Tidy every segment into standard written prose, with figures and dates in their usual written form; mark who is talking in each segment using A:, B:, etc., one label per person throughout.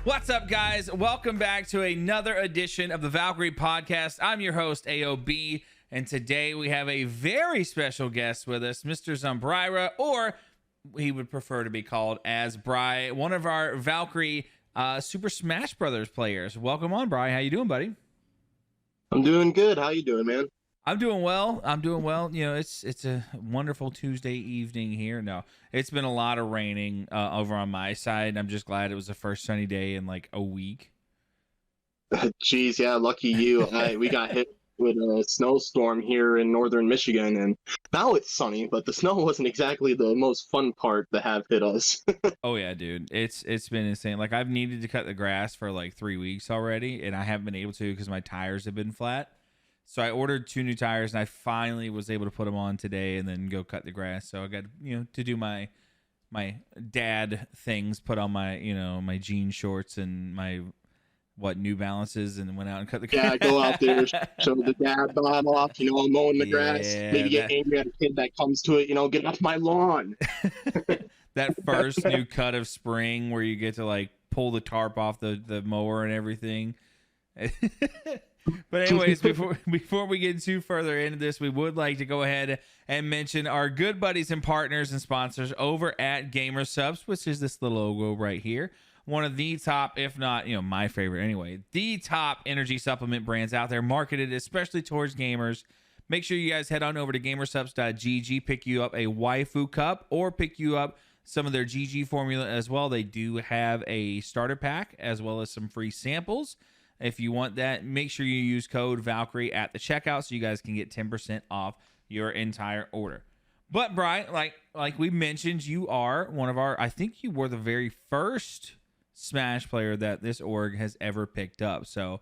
A: What's up, guys? Welcome back to another edition of the Valkyrie Podcast. I'm your host, AOB, and today we have a very special guest with us, Mr. Zombryra, or he would prefer to be called as Bry, one of our Valkyrie Super Smash Brothers players. Welcome on, Bry. How you doing, buddy?
B: I'm doing good. How you doing, man?
A: I'm doing well. You know, it's a wonderful Tuesday evening here. No, it's been a lot of raining over on my side. I'm just glad it was the first sunny day in like a week.
B: Jeez, yeah, lucky you. We got hit with a snowstorm here in northern Michigan, and now it's sunny, but the snow wasn't exactly the most fun part to have hit us.
A: Oh yeah, dude. It's been insane. Like, I've needed to cut the grass for like 3 weeks already, and I haven't been able to because my tires have been flat. So I ordered 2 new tires, and I finally was able to put them on today and then go cut the grass. So I got, to do my dad things, put on my, my jean shorts and my, New Balances, and went out and cut the grass.
B: Yeah, go out there, show the dad bod off, mowing the grass. Maybe get angry at a kid that comes to it, get off my lawn.
A: That first new cut of spring where you get to, like, pull the tarp off the mower and everything. But anyways, before we get too further into this, we would like to go ahead and mention our good buddies and partners and sponsors over at Gamer Subs, which is this little logo right here. One of the top, if not, my favorite anyway, the top energy supplement brands out there, marketed especially towards gamers. Make sure you guys head on over to gamersubs.gg, pick you up a waifu cup, or pick you up some of their GG formula as well. They do have a starter pack as well as some free samples. If you want that, make sure you use code Valkyrie at the checkout so you guys can get 10% off your entire order. But Brian, like we mentioned, you are one of our, I think you were the very first Smash player that this org has ever picked up. So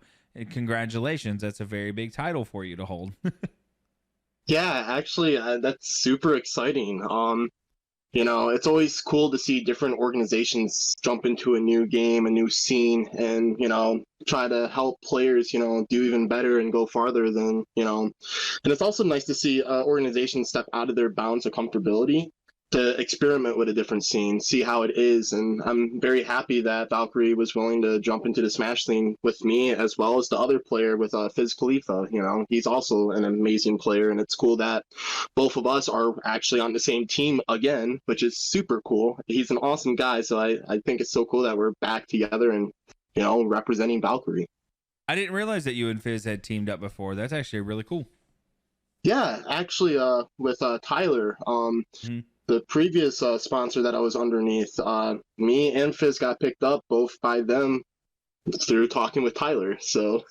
A: congratulations. That's a very big title for you to hold.
B: Yeah, actually, that's super exciting. It's always cool to see different organizations jump into a new game, a new scene, and, try to help players, do even better and go farther than, and it's also nice to see organizations step out of their bounds of comfortability to experiment with a different scene, see how it is. And I'm very happy that Valkyrie was willing to jump into the Smash scene with me, as well as the other player with Fizz Khalifa. He's also an amazing player, and it's cool that both of us are actually on the same team again, which is super cool. He's an awesome guy, so I think it's so cool that we're back together and, representing Valkyrie.
A: I didn't realize that you and Fizz had teamed up before. That's actually really cool.
B: Yeah, actually, with Tyler, the previous sponsor that I was underneath, me and Fizz got picked up both by them through talking with Tyler. So,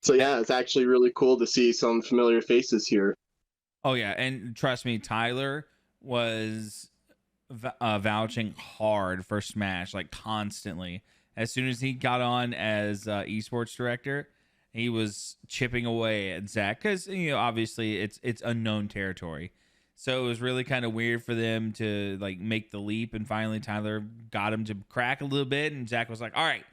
B: yeah, it's actually really cool to see some familiar faces here.
A: Oh yeah, and trust me, Tyler was vouching hard for Smash, like constantly. As soon as he got on as eSports director, he was chipping away at Zach because obviously it's unknown territory. So it was really kind of weird for them to like make the leap, and finally Tyler got him to crack a little bit, and Zach was like, "All right,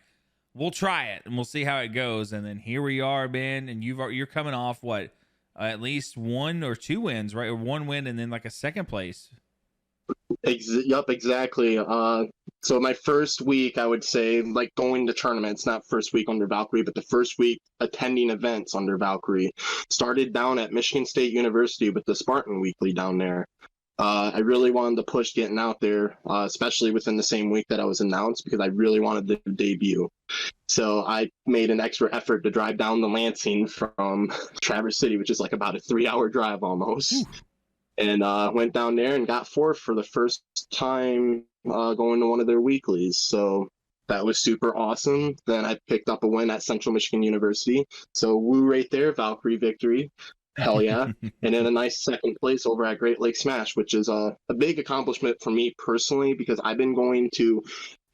A: we'll try it and we'll see how it goes." And then here we are, man, and you're coming off what, at least 1 or 2 wins, right? Or 1 win and then like a second place.
B: Yep, exactly. So my first week, I would say, like going to tournaments, not first week under Valkyrie, but the first week attending events under Valkyrie, started down at Michigan State University with the Spartan Weekly down there. I really wanted to push getting out there, especially within the same week that I was announced, because I really wanted to debut. So I made an extra effort to drive down to Lansing from Traverse City, which is like about a 3-hour drive almost. Ooh. And went down there and got 4th for the first time going to one of their weeklies. So that was super awesome. Then I picked up a win at Central Michigan University. So woo right there, Valkyrie victory. Hell yeah. And then a nice second place over at Great Lake Smash, which is a big accomplishment for me personally, because I've been going to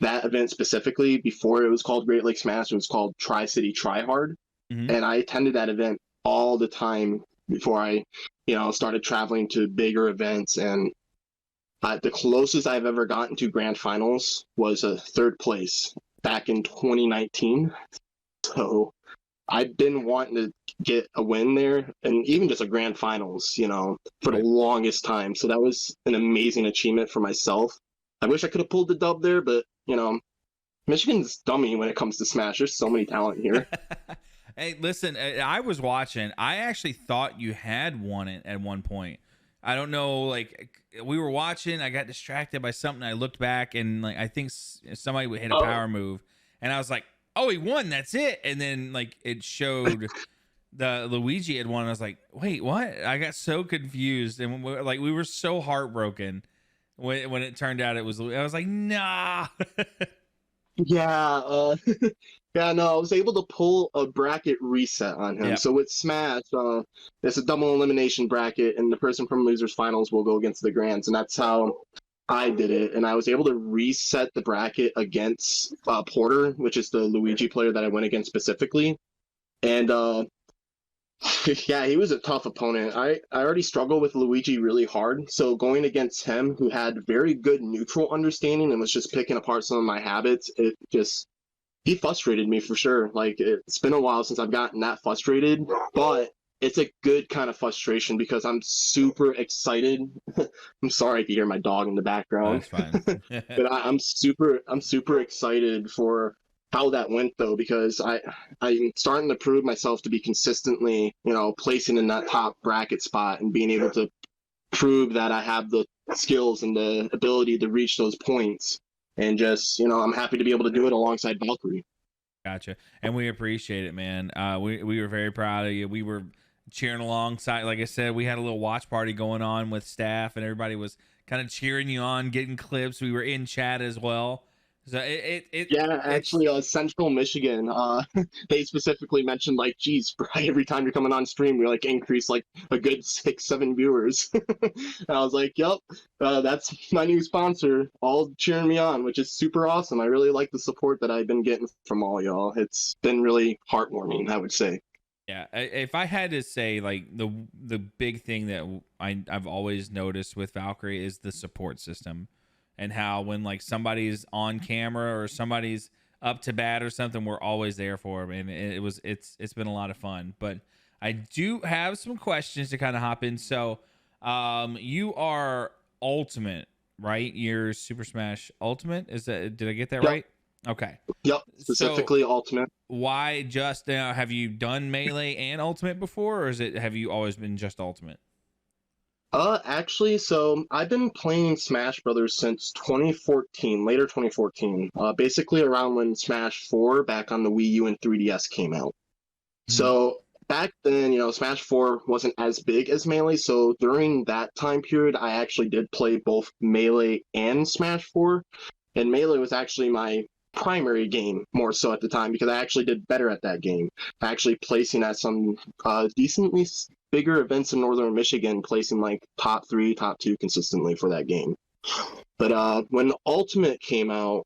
B: that event specifically before it was called Great Lake Smash. It was called Tri-City Tryhard. Mm-hmm. And I attended that event all the time before I started traveling to bigger events. And the closest I've ever gotten to grand finals was a 3rd place back in 2019. So I've been wanting to get a win there, and even just a grand finals, for the longest time. So that was an amazing achievement for myself. I wish I could have pulled the dub there, but, Michigan's dummy when it comes to Smash. There's so many talent here.
A: Hey, listen, I was watching. I actually thought you had won it at one point. I don't know, like we were watching. I got distracted by something. I looked back and like I think somebody would hit a power move, and I was like, "Oh, he won! That's it!" And then like it showed the Luigi had won. And I was like, "Wait, what?" I got so confused, and we were so heartbroken when it turned out it was. I was like, "Nah."
B: Yeah, yeah, no, I was able to pull a bracket reset on him.
A: Yep.
B: So with Smash, it's a double elimination bracket, and the person from losers finals will go against the grands, and that's how I did it. And I was able to reset the bracket against Porter, which is the Luigi player that I went against specifically. And yeah, he was a tough opponent. I already struggle with Luigi really hard, so going against him, who had very good neutral understanding and was just picking apart some of my habits, he frustrated me for sure. Like it's been a while since I've gotten that frustrated, but it's a good kind of frustration because I'm super excited. I'm sorry if you hear my dog in the background.
A: That's fine.
B: But I'm super excited for how that went though, because I'm starting to prove myself to be consistently, placing in that top bracket spot and being able to prove that I have the skills and the ability to reach those points. And just, I'm happy to be able to do it alongside Valkyrie.
A: Gotcha. And we appreciate it, man. We were very proud of you. We were cheering alongside. Like I said, we had a little watch party going on with staff, and everybody was kind of cheering you on, getting clips. We were in chat as well. So
B: actually, Central Michigan, they specifically mentioned like, geez, Brian, every time you're coming on stream, we like increase like a good 6-7 viewers. And I was like, yep, that's my new sponsor, all cheering me on, which is super awesome. I really like the support that I've been getting from all y'all. It's been really heartwarming, I would say.
A: Yeah, if I had to say like the big thing that I've always noticed with Valkyrie is the support system. And how when like somebody's on camera or somebody's up to bat or something, we're always there for them. And it's been a lot of fun. But I do have some questions to kind of hop in. So you are Ultimate, right? You're Super Smash Ultimate. Did I get that
B: Yep.
A: right? Okay.
B: Yep, specifically
A: so,
B: Ultimate.
A: Why just now? Have you done Melee and Ultimate before, or have you always been just Ultimate?
B: Actually, so I've been playing Smash Brothers since 2014, later 2014, basically around when Smash 4 back on the Wii U and 3DS came out. So back then, Smash 4 wasn't as big as Melee, so during that time period, I actually did play both Melee and Smash 4, and Melee was actually my primary game more so at the time because I actually did better at that game, actually placing at some decently bigger events in Northern Michigan, placing like top 3, top 2 consistently for that game. But when Ultimate came out,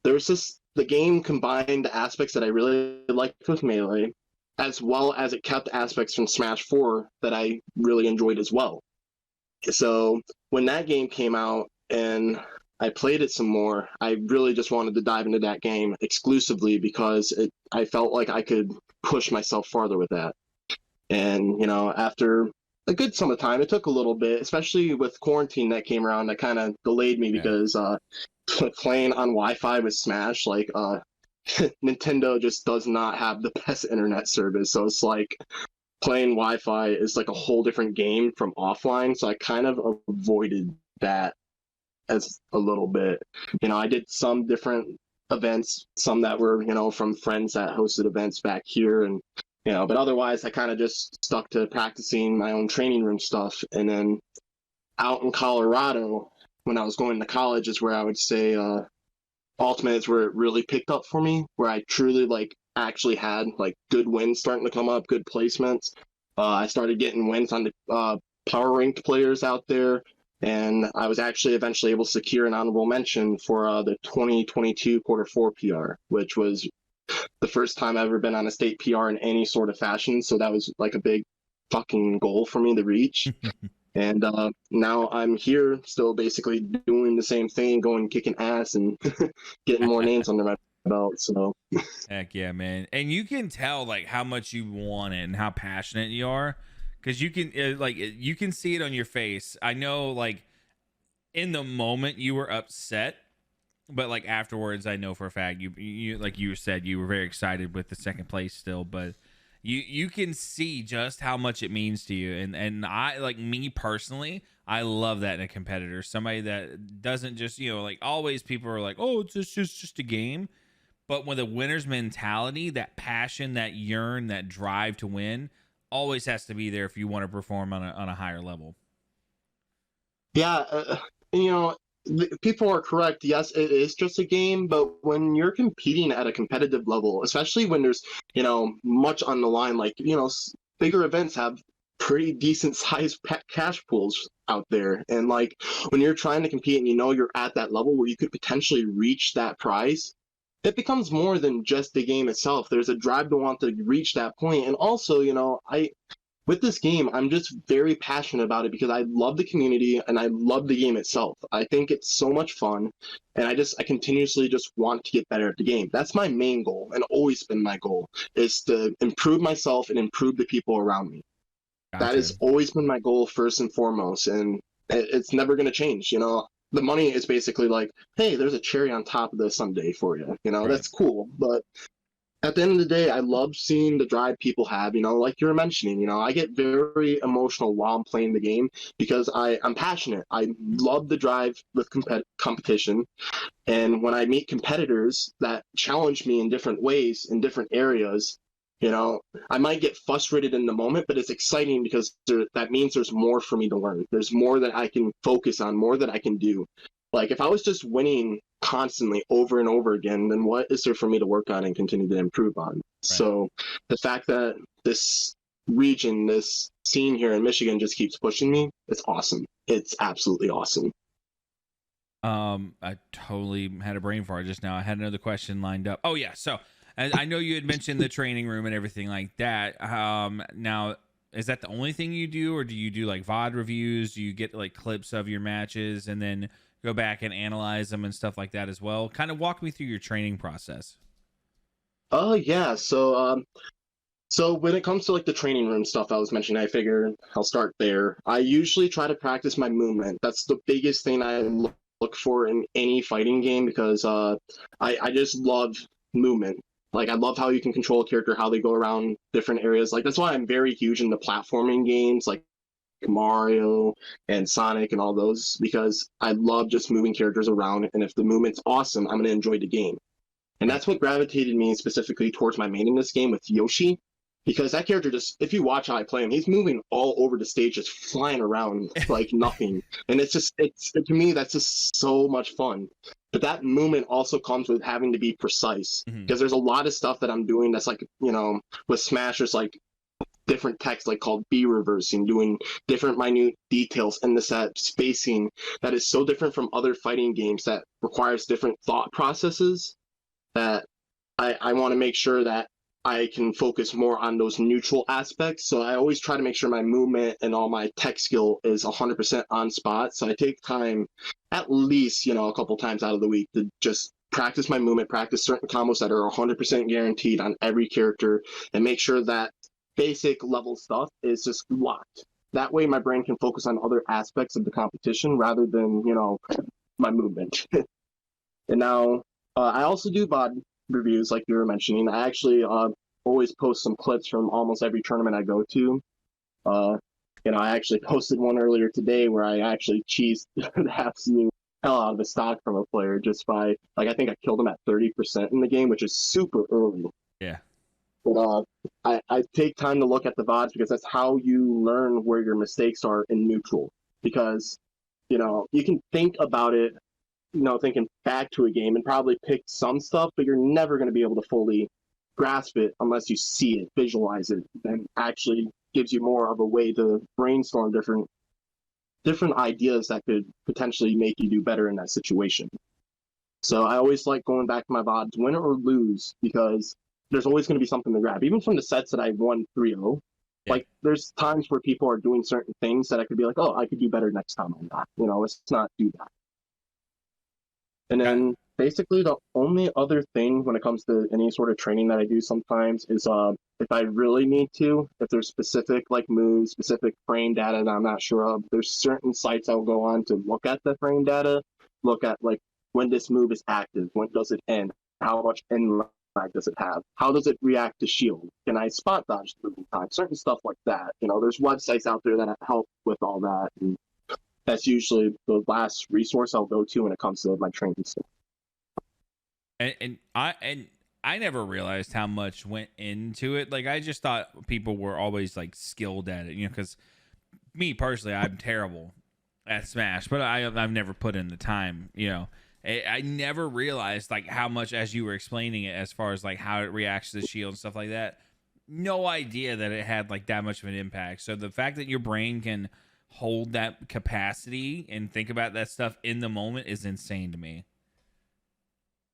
B: the game combined aspects that I really liked with Melee, as well as it kept aspects from Smash 4 that I really enjoyed as well. So when that game came out and I played it some more, I really just wanted to dive into that game exclusively because I felt like I could push myself farther with that. And, after a good sum of time, it took a little bit, especially with quarantine that came around, that kind of delayed me because playing on Wi-Fi with Smash, like Nintendo just does not have the best internet service. So it's like playing Wi-Fi is like a whole different game from offline. So I kind of avoided that as a little bit. I did some different events, some that were, from friends that hosted events back here, and but otherwise I kind of just stuck to practicing my own training room stuff. And then out in Colorado, when I was going to college, is where I would say Ultimate is where it really picked up for me, where I truly like actually had like good wins starting to come up, good placements. I started getting wins on the power ranked players out there, and I was actually eventually able to secure an honorable mention for the 2022 quarter 4 PR, which was the first time I've ever been on a state PR in any sort of fashion. So that was like a big fucking goal for me to reach. And now I'm here still basically doing the same thing, going kicking ass and getting more names under my belt. So
A: heck yeah, man. And you can tell like how much you want it and how passionate you are, because you can you can see it on your face. I know like in the moment you were upset, but like afterwards, I know for a fact you like you said, you were very excited with the second place still, but you can see just how much it means to you. And I, like, me personally, I love that in a competitor, somebody that doesn't just, like, always people are like, oh, it's just a game. But with a winner's mentality, that passion, that yearn, that drive to win always has to be there if you want to perform on a higher level.
B: Yeah, people are correct. Yes, it is just a game, but when you're competing at a competitive level, especially when there's, much on the line, like, bigger events have pretty decent sized cash pools out there. And like when you're trying to compete and you're at that level where you could potentially reach that prize, it becomes more than just the game itself. There's a drive to want to reach that point. And also, with this game, I'm just very passionate about it because I love the community and I love the game itself. I think it's so much fun, and I continuously just want to get better at the game. That's my main goal, and always been my goal, is to improve myself and improve the people around me.
A: Gotcha.
B: That has always been my goal first and foremost, and it's never going to change. The money is basically like, hey, there's a cherry on top of the sundae for you.
A: Right.
B: That's cool, but at the end of the day, I love seeing the drive people have, like you were mentioning, I get very emotional while I'm playing the game because I'm passionate. I love the drive with competition. And when I meet competitors that challenge me in different ways, in different areas, I might get frustrated in the moment, but it's exciting because that means there's more for me to learn. There's more that I can focus on, more that I can do. Like if I was just winning constantly over and over again, then what is there for me to work on and continue to improve on? Right. So the fact that this region, this scene here in Michigan just keeps pushing me, it's awesome. It's absolutely awesome.
A: I totally had a brain fart just now. I had another question lined up. Oh yeah. So I know you had mentioned the training room and everything like that. Now, is that the only thing you do, or do you do like VOD reviews? Do you get like clips of your matches and then go back and analyze them and stuff like that as well? Kind of walk me through your training process.
B: Yeah. So when it comes to like the training room stuff I was mentioning, I figured I'll start there. I usually try to practice my movement. That's the biggest thing I look for in any fighting game because I just love movement. Like I love how you can control a character, how they go around different areas. Like that's why I'm very huge into platforming games like Mario and Sonic and all those, because I love just moving characters around, and if the movement's awesome, I'm going to enjoy the game. And that's what gravitated me specifically towards my main in this game with Yoshi, because that character just, if you watch how I play him, he's moving all over the stage, just flying around like nothing. And it's to me, that's just so much fun. But that movement also comes with having to be precise, because there's a lot of stuff that I'm doing that's like, with Smash, there's like different text like called B reversing, doing different minute details in the set, spacing that is so different from other fighting games that requires different thought processes, that I want to make sure that I can focus more on those neutral aspects. So I always try to make sure my movement and all my tech skill is 100% on spot. So I take time, at least, a couple times out of the week, to just practice my movement, practice certain combos that are 100% guaranteed on every character, and make sure that basic level stuff is just locked. That way my brain can focus on other aspects of the competition rather than, my movement. And now I also do VOD reviews like you were mentioning. I actually always post some clips from almost every tournament I go to. I actually posted one earlier today where I actually cheesed the absolute hell out of the stock from a player just by, like, I think I killed him at 30% in the game, which is super early.
A: Yeah.
B: But I take time to look at the VODs because that's how you learn where your mistakes are in neutral. Because, you can think about it, thinking back to a game and probably pick some stuff, but you're never going to be able to fully grasp it unless you see it, visualize it, and actually gives you more of a way to brainstorm different ideas that could potentially make you do better in that situation. So I always like going back to my VODs, win or lose, because there's always going to be something to grab. Even from the sets that I won 3-0, like there's times where people are doing certain things that I could be like, oh, I could do better next time on that. Let's not do that. And then basically the only other thing when it comes to any sort of training that I do sometimes is if I really need to, if there's specific like moves, specific frame data that I'm not sure of, there's certain sites I'll go on to look at the frame data, look at like when this move is active, when does it end, how much end lag does it have, how does it react to shield, can I spot dodge the moving time, certain stuff like that. There's websites out there that help with all that, and that's usually the last resource I'll go to when it comes to my training stuff.
A: And I never realized how much went into it. Like, I just thought people were always like skilled at it, because me personally, I'm terrible at Smash, but I've never put in the time. I never realized like how much, as you were explaining it, as far as like how it reacts to the shield and stuff like that. No idea that it had like that much of an impact. So the fact that your brain can hold that capacity and think about that stuff in the moment is insane to me.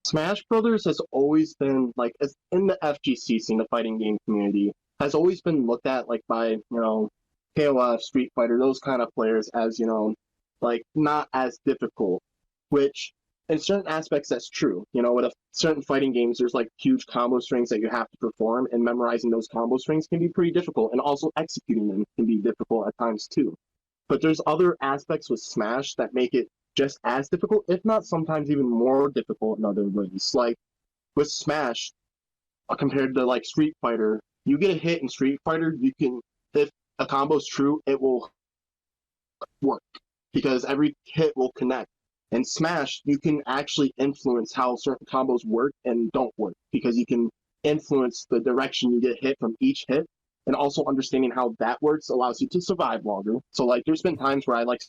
B: Smash Brothers has always been like, in the FGC scene, the fighting game community, has always been looked at like by KOF, Street Fighter, those kind of players as like not as difficult, which in certain aspects that's true. With certain fighting games, there's like huge combo strings that you have to perform, and memorizing those combo strings can be pretty difficult, and also executing them can be difficult at times too. But there's other aspects with Smash that make it just as difficult, if not sometimes even more difficult in other ways. Like with Smash, compared to like Street Fighter, you get a hit in Street Fighter, if a combo's true, it will work because every hit will connect. In Smash, you can actually influence how certain combos work and don't work, because you can influence the direction you get hit from each hit, and also understanding how that works allows you to survive longer. So like there's been times where I like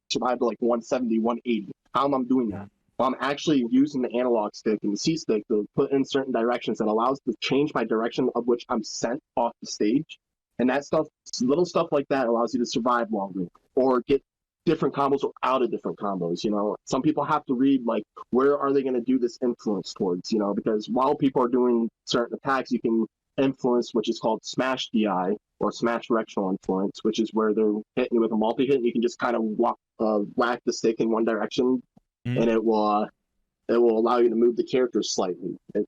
B: survived to like 170, 180. How am I doing that? Well, I'm actually using the analog stick and the C stick to put in certain directions that allows to change my direction of which I'm sent off the stage. And that stuff, little stuff like that, allows you to survive longer or get different combos or out of different combos. Some people have to read like, where are they going to do this influence towards, because while people are doing certain attacks, you can influence, which is called Smash DI or Smash Directional Influence, which is where they're hitting you with a multi-hit, and you can just kind of whack the stick in one direction, and it will allow you to move the character slightly. It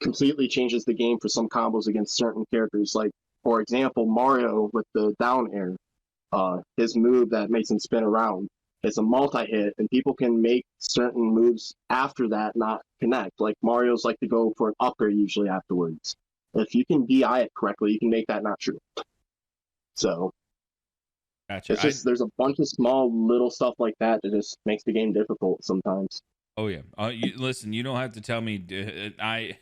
B: completely changes the game for some combos against certain characters. Like, for example, Mario with the down air, his move that makes him spin around, it's a multi-hit, and people can make certain moves after that not connect. Like Mario's like to go for an up air usually afterwards. If you can DI it correctly, you can make that not true. So
A: gotcha.
B: It's just there's a bunch of small little stuff like that that just makes the game difficult sometimes.
A: Oh yeah. Listen, you don't have to tell me. I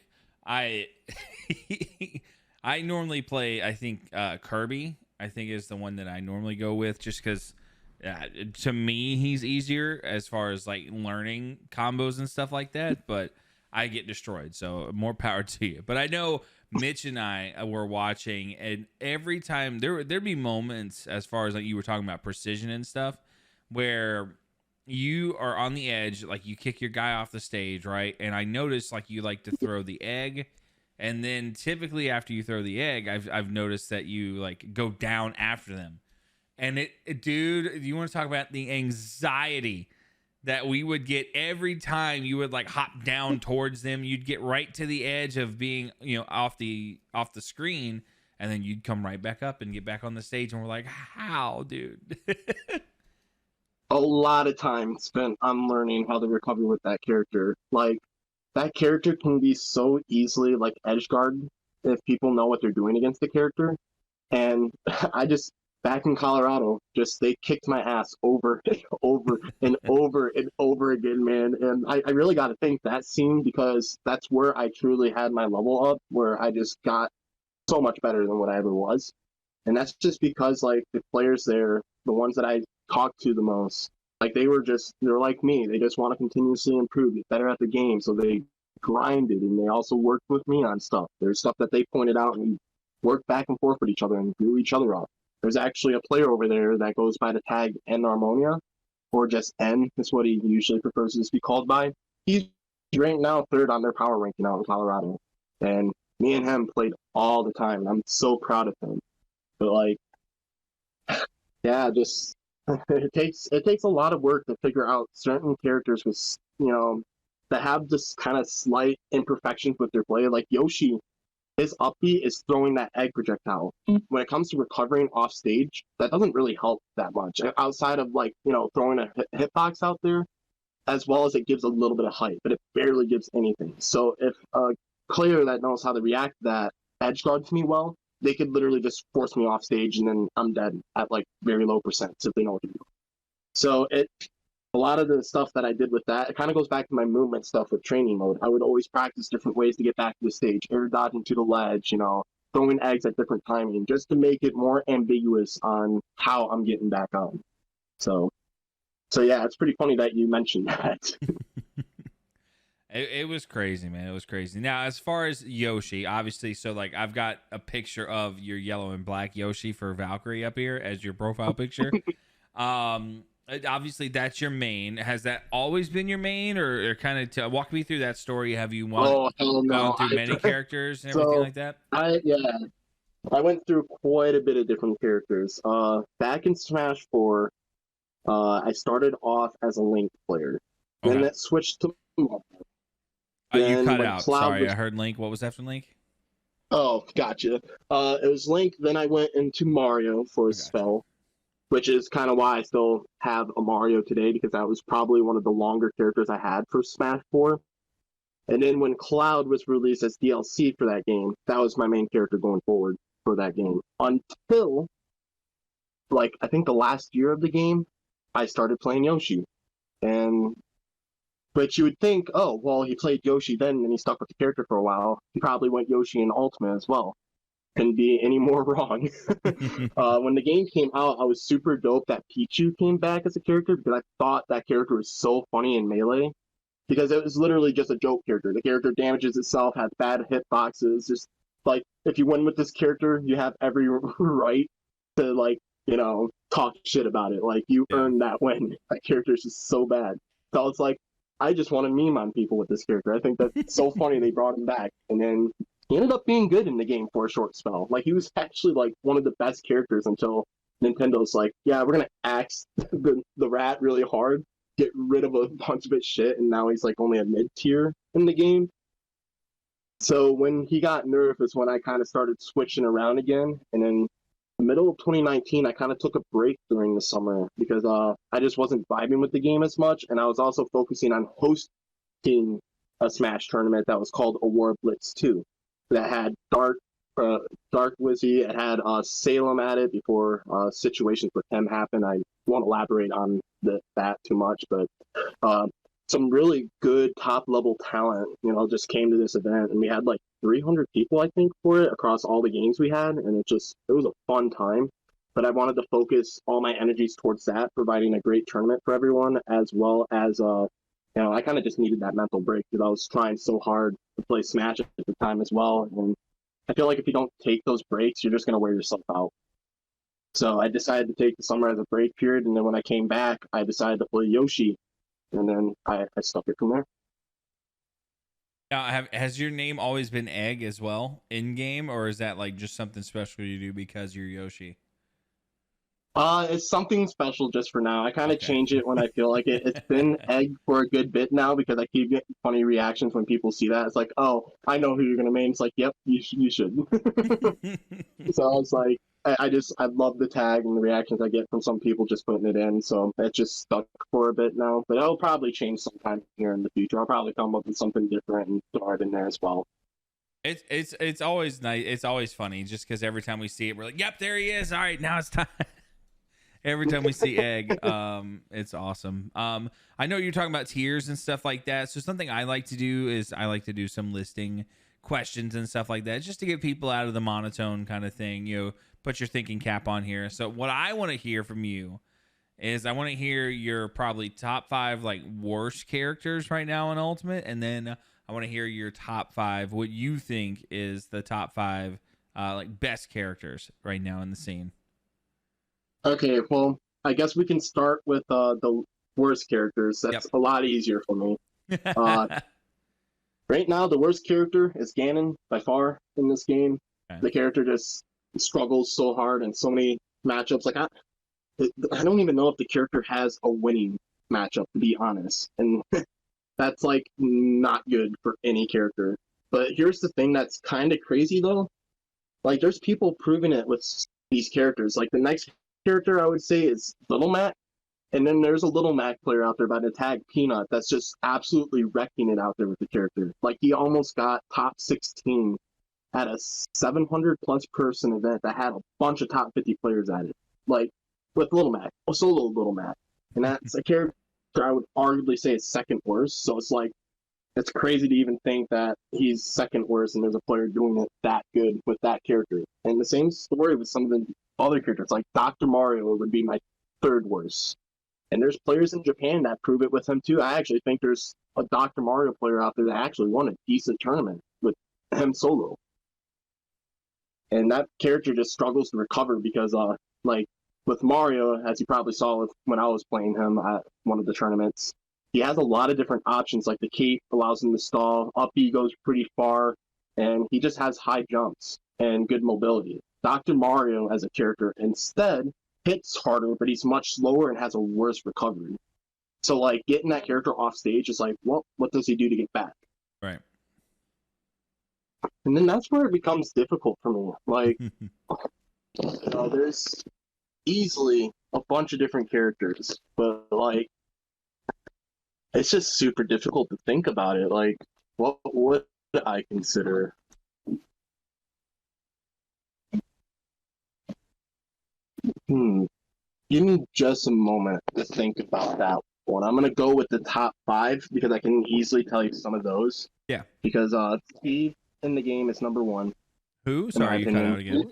A: I normally play. I think Kirby. I think is the one that I normally go with, just because to me he's easier as far as like learning combos and stuff like that. But I get destroyed, so more power to you. But I know Mitch and I were watching, and every time there'd be moments, as far as like you were talking about precision and stuff, where you are on the edge, like you kick your guy off the stage, right? And I noticed like you like to throw the egg, and then typically after you throw the egg, I've noticed that you like go down after them, and dude, you want to talk about the anxiety that we would get every time you would like hop down towards them. You'd get right to the edge of being, off the screen, and then you'd come right back up and get back on the stage, and we're like, how, dude?
B: A lot of time spent on learning how to recover with that character. Like, that character can be so easily like edge guard if people know what they're doing against the character. And I just, back in Colorado, they kicked my ass over and over and over and over again, man. And I really got to thank that scene, because that's where I truly had my level up, where I just got so much better than what I ever was. And that's just because like the players there, the ones that I talked to the most, like they're like me. They just want to continuously improve, get better at the game. So they grinded, and they also worked with me on stuff. There's stuff that they pointed out, and we worked back and forth with each other and grew each other up. There's actually a player over there that goes by the tag N Harmonia, or just N is what he usually prefers to be called by. He's ranked now third on their power ranking out in Colorado. And me and him played all the time, and I'm so proud of him. But like, yeah, just it takes a lot of work to figure out certain characters with that have this kind of slight imperfections with their play. Like Yoshi, his up B is throwing that egg projectile. When it comes to recovering off stage, that doesn't really help that much. Outside of like throwing a hitbox out there, as well as it gives a little bit of height, but it barely gives anything. So if a player that knows how to react to that edge guards me well, they could literally just force me off stage and then I'm dead at like very low percents if they know what to do. So a lot of the stuff that I did with that, it kind of goes back to my movement stuff with training mode. I would always practice different ways to get back to the stage, air dodging to the ledge, throwing eggs at different timing, just to make it more ambiguous on how I'm getting back on. So yeah, it's pretty funny that you mentioned that.
A: It was crazy, man. It was crazy. Now, as far as Yoshi, obviously, so like I've got a picture of your yellow and black Yoshi for Valkyrie up here as your profile picture. Obviously, that's your main. Has that always been your main, or kind of walk me through that story? Have you
B: Hell no.
A: gone through many characters and everything like that?
B: I went through quite a bit of different characters. Back in Smash 4, I started off as a Link player.
A: Okay.
B: Then that switched to
A: you cut out. Sorry, I heard Link. What was after Link?
B: Oh, gotcha. It was Link. Then I went into Mario for a spell, which is kind of why I still have a Mario today, because that was probably one of the longer characters I had for Smash 4. And then when Cloud was released as DLC for that game, that was my main character going forward for that game. Until, like, I think the last year of the game, I started playing Yoshi. But you would think, oh, well, he played Yoshi then and he stuck with the character for a while. He probably went Yoshi in Ultimate as well. Couldn't be any more wrong. When the game came out, I was super dope that Pichu came back as a character, because I thought that character was so funny in Melee. Because it was literally just a joke character. The character damages itself, has bad hitboxes. Just like, if you win with this character, you have every right to, like, talk shit about it. Like, you earned that win. That character is just so bad. So it's like, I just want to meme on people with this character. I think that's so funny they brought him back. And then he ended up being good in the game for a short spell. Like, he was actually, like, one of the best characters until Nintendo's like, yeah, we're going to axe the rat really hard, get rid of a bunch of its shit, and now he's, like, only a mid-tier in the game. So when he got nerfed is when I kind of started switching around again. And then the middle of 2019, I kind of took a break during the summer because I just wasn't vibing with the game as much, and I was also focusing on hosting a Smash tournament that was called Award Blitz 2 that had Dark Wizzy, it had Salem at it before situations with him happened. I won't elaborate on that too much, but some really good top-level talent, just came to this event, and we had like 300 people, I think, for it across all the games we had, and it was a fun time. But I wanted to focus all my energies towards that, providing a great tournament for everyone, as well as, I kind of just needed that mental break because I was trying so hard to play Smash at the time as well, and I feel like if you don't take those breaks, you're just going to wear yourself out. So I decided to take the summer as a break period, and then when I came back, I decided to play Yoshi, and then I stuck it from there.
A: Now, has your name always been Egg as well in game, or is that like just something special you do because you're Yoshi?
B: It's something special just for now. I kind of change it when I feel like it. It's been Egg for a good bit now because I keep getting funny reactions when people see that. It's like, oh, I know who you're gonna main. It's like, yep, you should. So I was like, I love the tag and the reactions I get from some people just putting it in. So it just stuck for a bit now, but it'll probably change sometime here in the future. I'll probably come up with something different and throw it in there as well.
A: It's always nice. It's always funny just because every time we see it, we're like, yep, there he is. All right, now it's time. Every time we see Egg, it's awesome. I know you're talking about tiers and stuff like that. So something I like to do is I like to do some listing questions and stuff like that, just to get people out of the monotone kind of thing. Put your thinking cap on here. So what I want to hear from you is I want to hear your probably top 5 like worst characters right now in Ultimate, and then I want to hear your top 5 what you think is the top 5 like best characters right now in the scene.
B: Okay, well, I guess we can start with the worst characters. That's a lot easier for me. Right now, the worst character is Ganon by far in this game. Okay. The character just struggles so hard in so many matchups. Like I don't even know if the character has a winning matchup, to be honest. And that's like not good for any character. But here's the thing that's kind of crazy though. Like there's people proving it with these characters. Like the next character I would say is Little Matt. And then there's a little Mac player out there by the tag Peanut that's just absolutely wrecking it out there with the character. Like, he almost got top 16 at a 700 plus person event that had a bunch of top 50 players at it. Like, with Little Mac, a solo Little Mac. And that's a character I would arguably say is second worst. So it's like, it's crazy to even think that he's second worst and there's a player doing it that good with that character. And the same story with some of the other characters, like Dr. Mario would be my third worst. And there's players in Japan that prove it with him too. I actually think there's a Dr. Mario player out there that actually won a decent tournament with him solo. And that character just struggles to recover because, like, with Mario, as you probably saw when I was playing him at one of the tournaments, he has a lot of different options. Like, the cape allows him to stall, up B goes pretty far, and he just has high jumps and good mobility. Dr. Mario, as a character, instead hits harder, but he's much slower and has a worse recovery. So, like, getting that character off stage is like, well, what does he do to get back?
A: Right.
B: And then that's where it becomes difficult for me. Like, there's easily a bunch of different characters, but, like, it's just super difficult to think about it. Like, what would I consider? Give me just a moment to think about that one. I'm gonna go with the top 5 because I can easily tell you some of those.
A: Yeah.
B: Because Steve in the game is number 1.
A: Who? Sorry, you cut out again.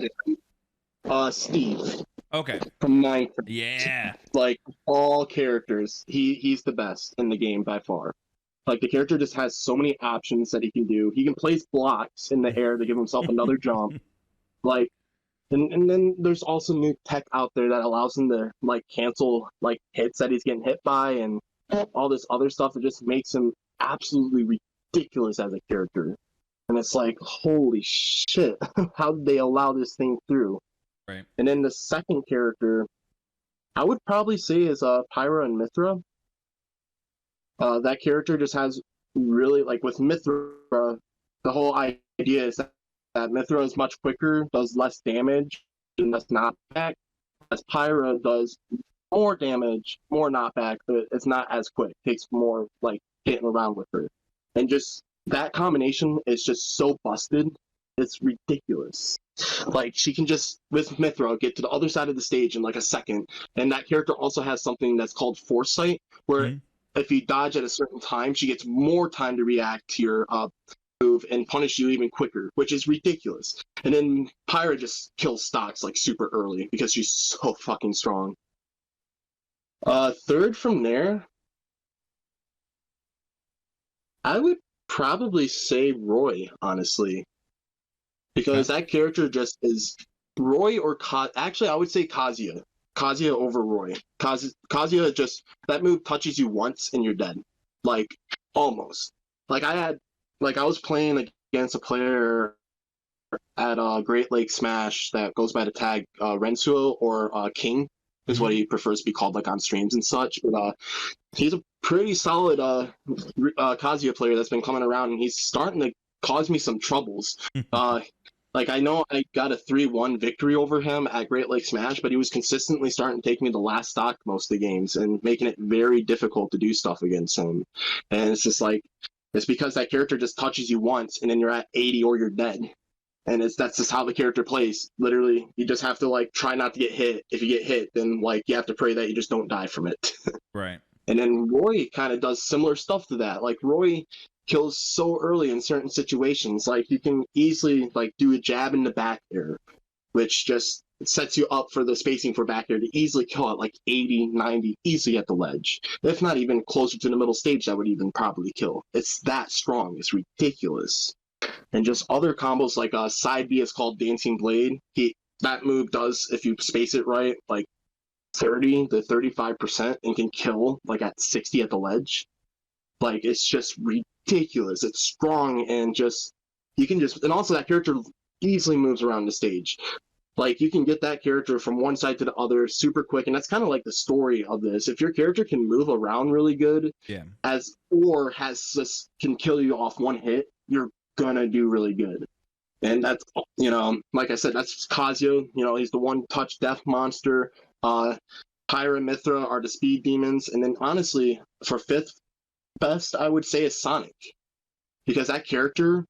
B: Steve.
A: Okay.
B: From Minecraft.
A: Yeah.
B: Like, all characters, he's the best in the game by far. Like, the character just has so many options that he can do. He can place blocks in the air to give himself another jump. Like, and then there's also new tech out there that allows him to, like, cancel, like, hits that he's getting hit by and all this other stuff that just makes him absolutely ridiculous as a character. And it's like, holy shit, how did they allow this thing through?
A: Right.
B: And then the second character, I would probably say, is Pyra and Mithra. That character just has really, like, with Mithra, the whole idea is that Mithra is much quicker, does less damage, and does knockback. As Pyra does more damage, more knockback, but it's not as quick. It takes more, like, getting around with her. And just that combination is just so busted. It's ridiculous. Like, she can just, with Mithra, get to the other side of the stage in like a second. And that character also has something that's called Foresight, where if you dodge at a certain time, she gets more time to react to your move and punish you even quicker, which is ridiculous. And then Pyra just kills stocks like super early because she's so fucking strong. Third from there, I would probably say Roy, honestly. Because that character just is Roy or actually, I would say Kazuya. Kazuya over Roy. Kazuya just, that move touches you once and you're dead. Like, almost. Like, I was playing against a player at Great Lake Smash that goes by the tag Rensuo or King is what he prefers to be called, like, on streams and such. But he's a pretty solid Kazuya player that's been coming around, and he's starting to cause me some troubles. Like, I know I got a 3-1 victory over him at Great Lake Smash, but he was consistently starting to take me to last stock most of the games and making it very difficult to do stuff against him. And it's just like, it's because that character just touches you once and then you're at 80 or you're dead. And that's just how the character plays. Literally, you just have to, like, try not to get hit. If you get hit, then, like, you have to pray that you just don't die from it.
A: Right.
B: And then Roy kind of does similar stuff to that. Like, Roy kills so early in certain situations. Like, you can easily, like, do a jab in the back air, which just sets you up for the spacing for back air to easily kill at like 80, 90, easily at the ledge. If not even closer to the middle stage, that would even probably kill. It's that strong. It's ridiculous. And just other combos like side B is called Dancing Blade. That move does, if you space it right, like 30 to 35% and can kill like at 60 at the ledge. Like, it's just ridiculous. It's strong and just, you can just, and also that character easily moves around the stage. Like, you can get that character from one side to the other super quick, and that's kind of like the story of this. If your character can move around really good, or can kill you off one hit, you're gonna do really good. And that's, like I said, that's Kazuya. He's the one-touch death monster. Pyra, Mithra are the speed demons, and then honestly, for fifth best, I would say is Sonic, because that character,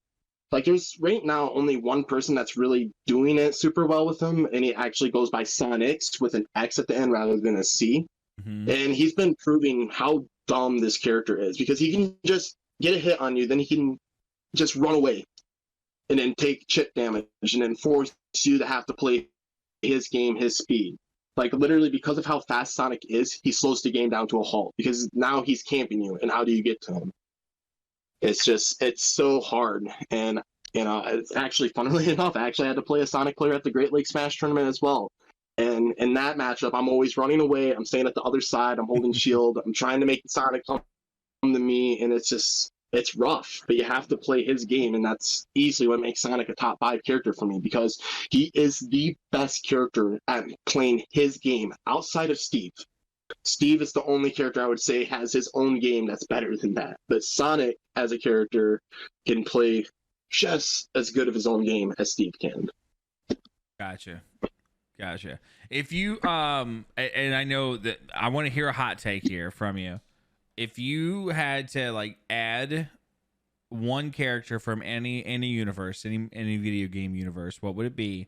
B: like, there's right now only one person that's really doing it super well with him, and he actually goes by Sonics with an X at the end rather than a C.
A: Mm-hmm.
B: And he's been proving how dumb this character is, because he can just get a hit on you, then he can just run away and then take chip damage and then force you to have to play his game, his speed. Like, literally, because of how fast Sonic is, he slows the game down to a halt, because now he's camping you, and how do you get to him? It's so hard. And, it's actually, funnily enough, I actually had to play a Sonic player at the VALK Smash tournament as well. And in that matchup, I'm always running away. I'm staying at the other side. I'm holding shield. I'm trying to make Sonic come to me, and it's rough. But you have to play his game, and that's easily what makes Sonic a top 5 character for me, because he is the best character at playing his game outside of Steve. Steve is the only character I would say has his own game that's better than that. But Sonic, as a character, can play just as good of his own game as Steve can.
A: Gotcha. If you and I know that I want to hear a hot take here from you. If you had to like add one character from any universe, any video game universe, what would it be?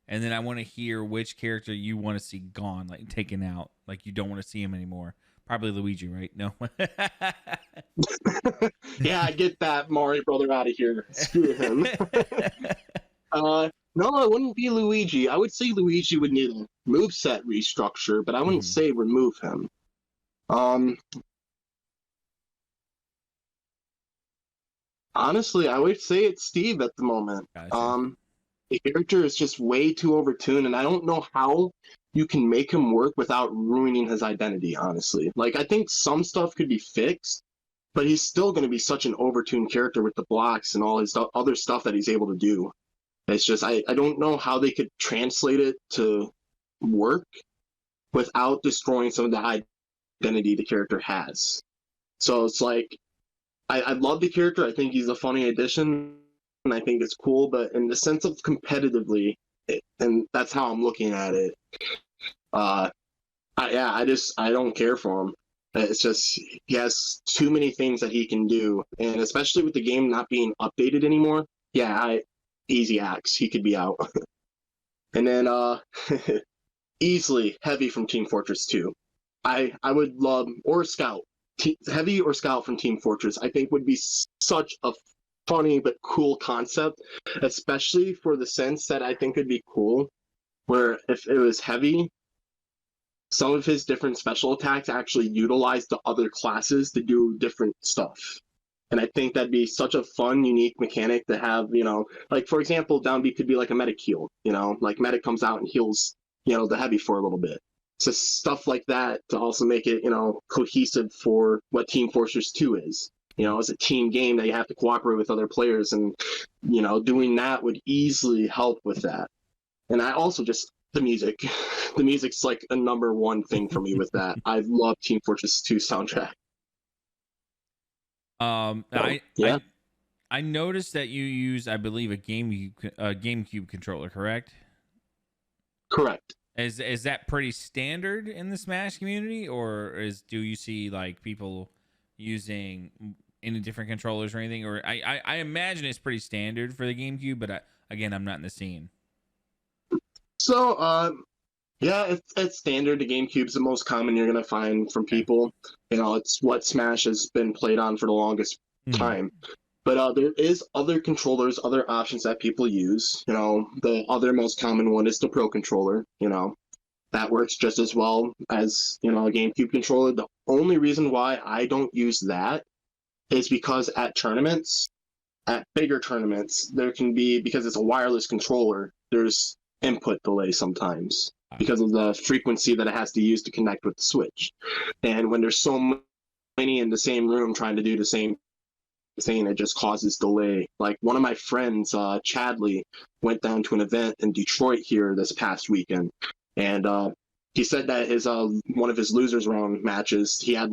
A: And then I want to hear which character you want to see gone, like taken out, like you don't want to see him anymore. Probably Luigi, right? No.
B: Yeah, I get that Mario brother out of here. Screw him. No, it wouldn't be Luigi. I would say Luigi would need a moveset restructure, but I wouldn't say remove him. Honestly, I would say it's Steve at the moment.
A: Gotcha.
B: The character is just way too overtuned, and I don't know how you can make him work without ruining his identity, honestly. Like, I think some stuff could be fixed, but he's still going to be such an overtuned character with the blocks and all his other stuff that he's able to do. It's just, I don't know how they could translate it to work without destroying some of the identity the character has. So it's like, I love the character. I think he's a funny addition, and I think it's cool, but in the sense of competitively, and that's how I'm looking at it, I don't care for him. It's just, he has too many things that he can do, and especially with the game not being updated anymore, easy axe, he could be out. And then easily Heavy from Team Fortress 2. I would love, or Scout. Heavy or Scout from Team Fortress, I think would be such a funny but cool concept, especially for the sense that I think it'd be cool where if it was Heavy, some of his different special attacks actually utilize the other classes to do different stuff. And I think that'd be such a fun, unique mechanic to have, like, for example, down B could be like a medic heal, like medic comes out and heals, the Heavy for a little bit. So stuff like that to also make it, cohesive for what Team Fortress 2 is. It's a team game that you have to cooperate with other players, and, doing that would easily help with that. And I also just, the music. The music's like a number one thing for me with that. I love Team Fortress 2 soundtrack.
A: I noticed that you use, I believe, a GameCube controller, correct?
B: Correct.
A: Is that pretty standard in the Smash community, or do you see like people using any different controllers or anything? Or I imagine it's pretty standard for the GameCube, but again, I'm not in the scene.
B: So it's standard. The GameCube's the most common you're gonna find from people. It's what Smash has been played on for the longest time. But there is other controllers, other options that people use. The other most common one is the Pro Controller. That works just as well as, a GameCube controller. The only reason why I don't use that is because at bigger tournaments, there can be, because it's a wireless controller, there's input delay sometimes because of the frequency that it has to use to connect with the Switch. And when there's so many in the same room trying to do the same thing, it just causes delay. Like, one of my friends, Chadley, went down to an event in Detroit here this past weekend, and he said that his one of his losers round matches, he had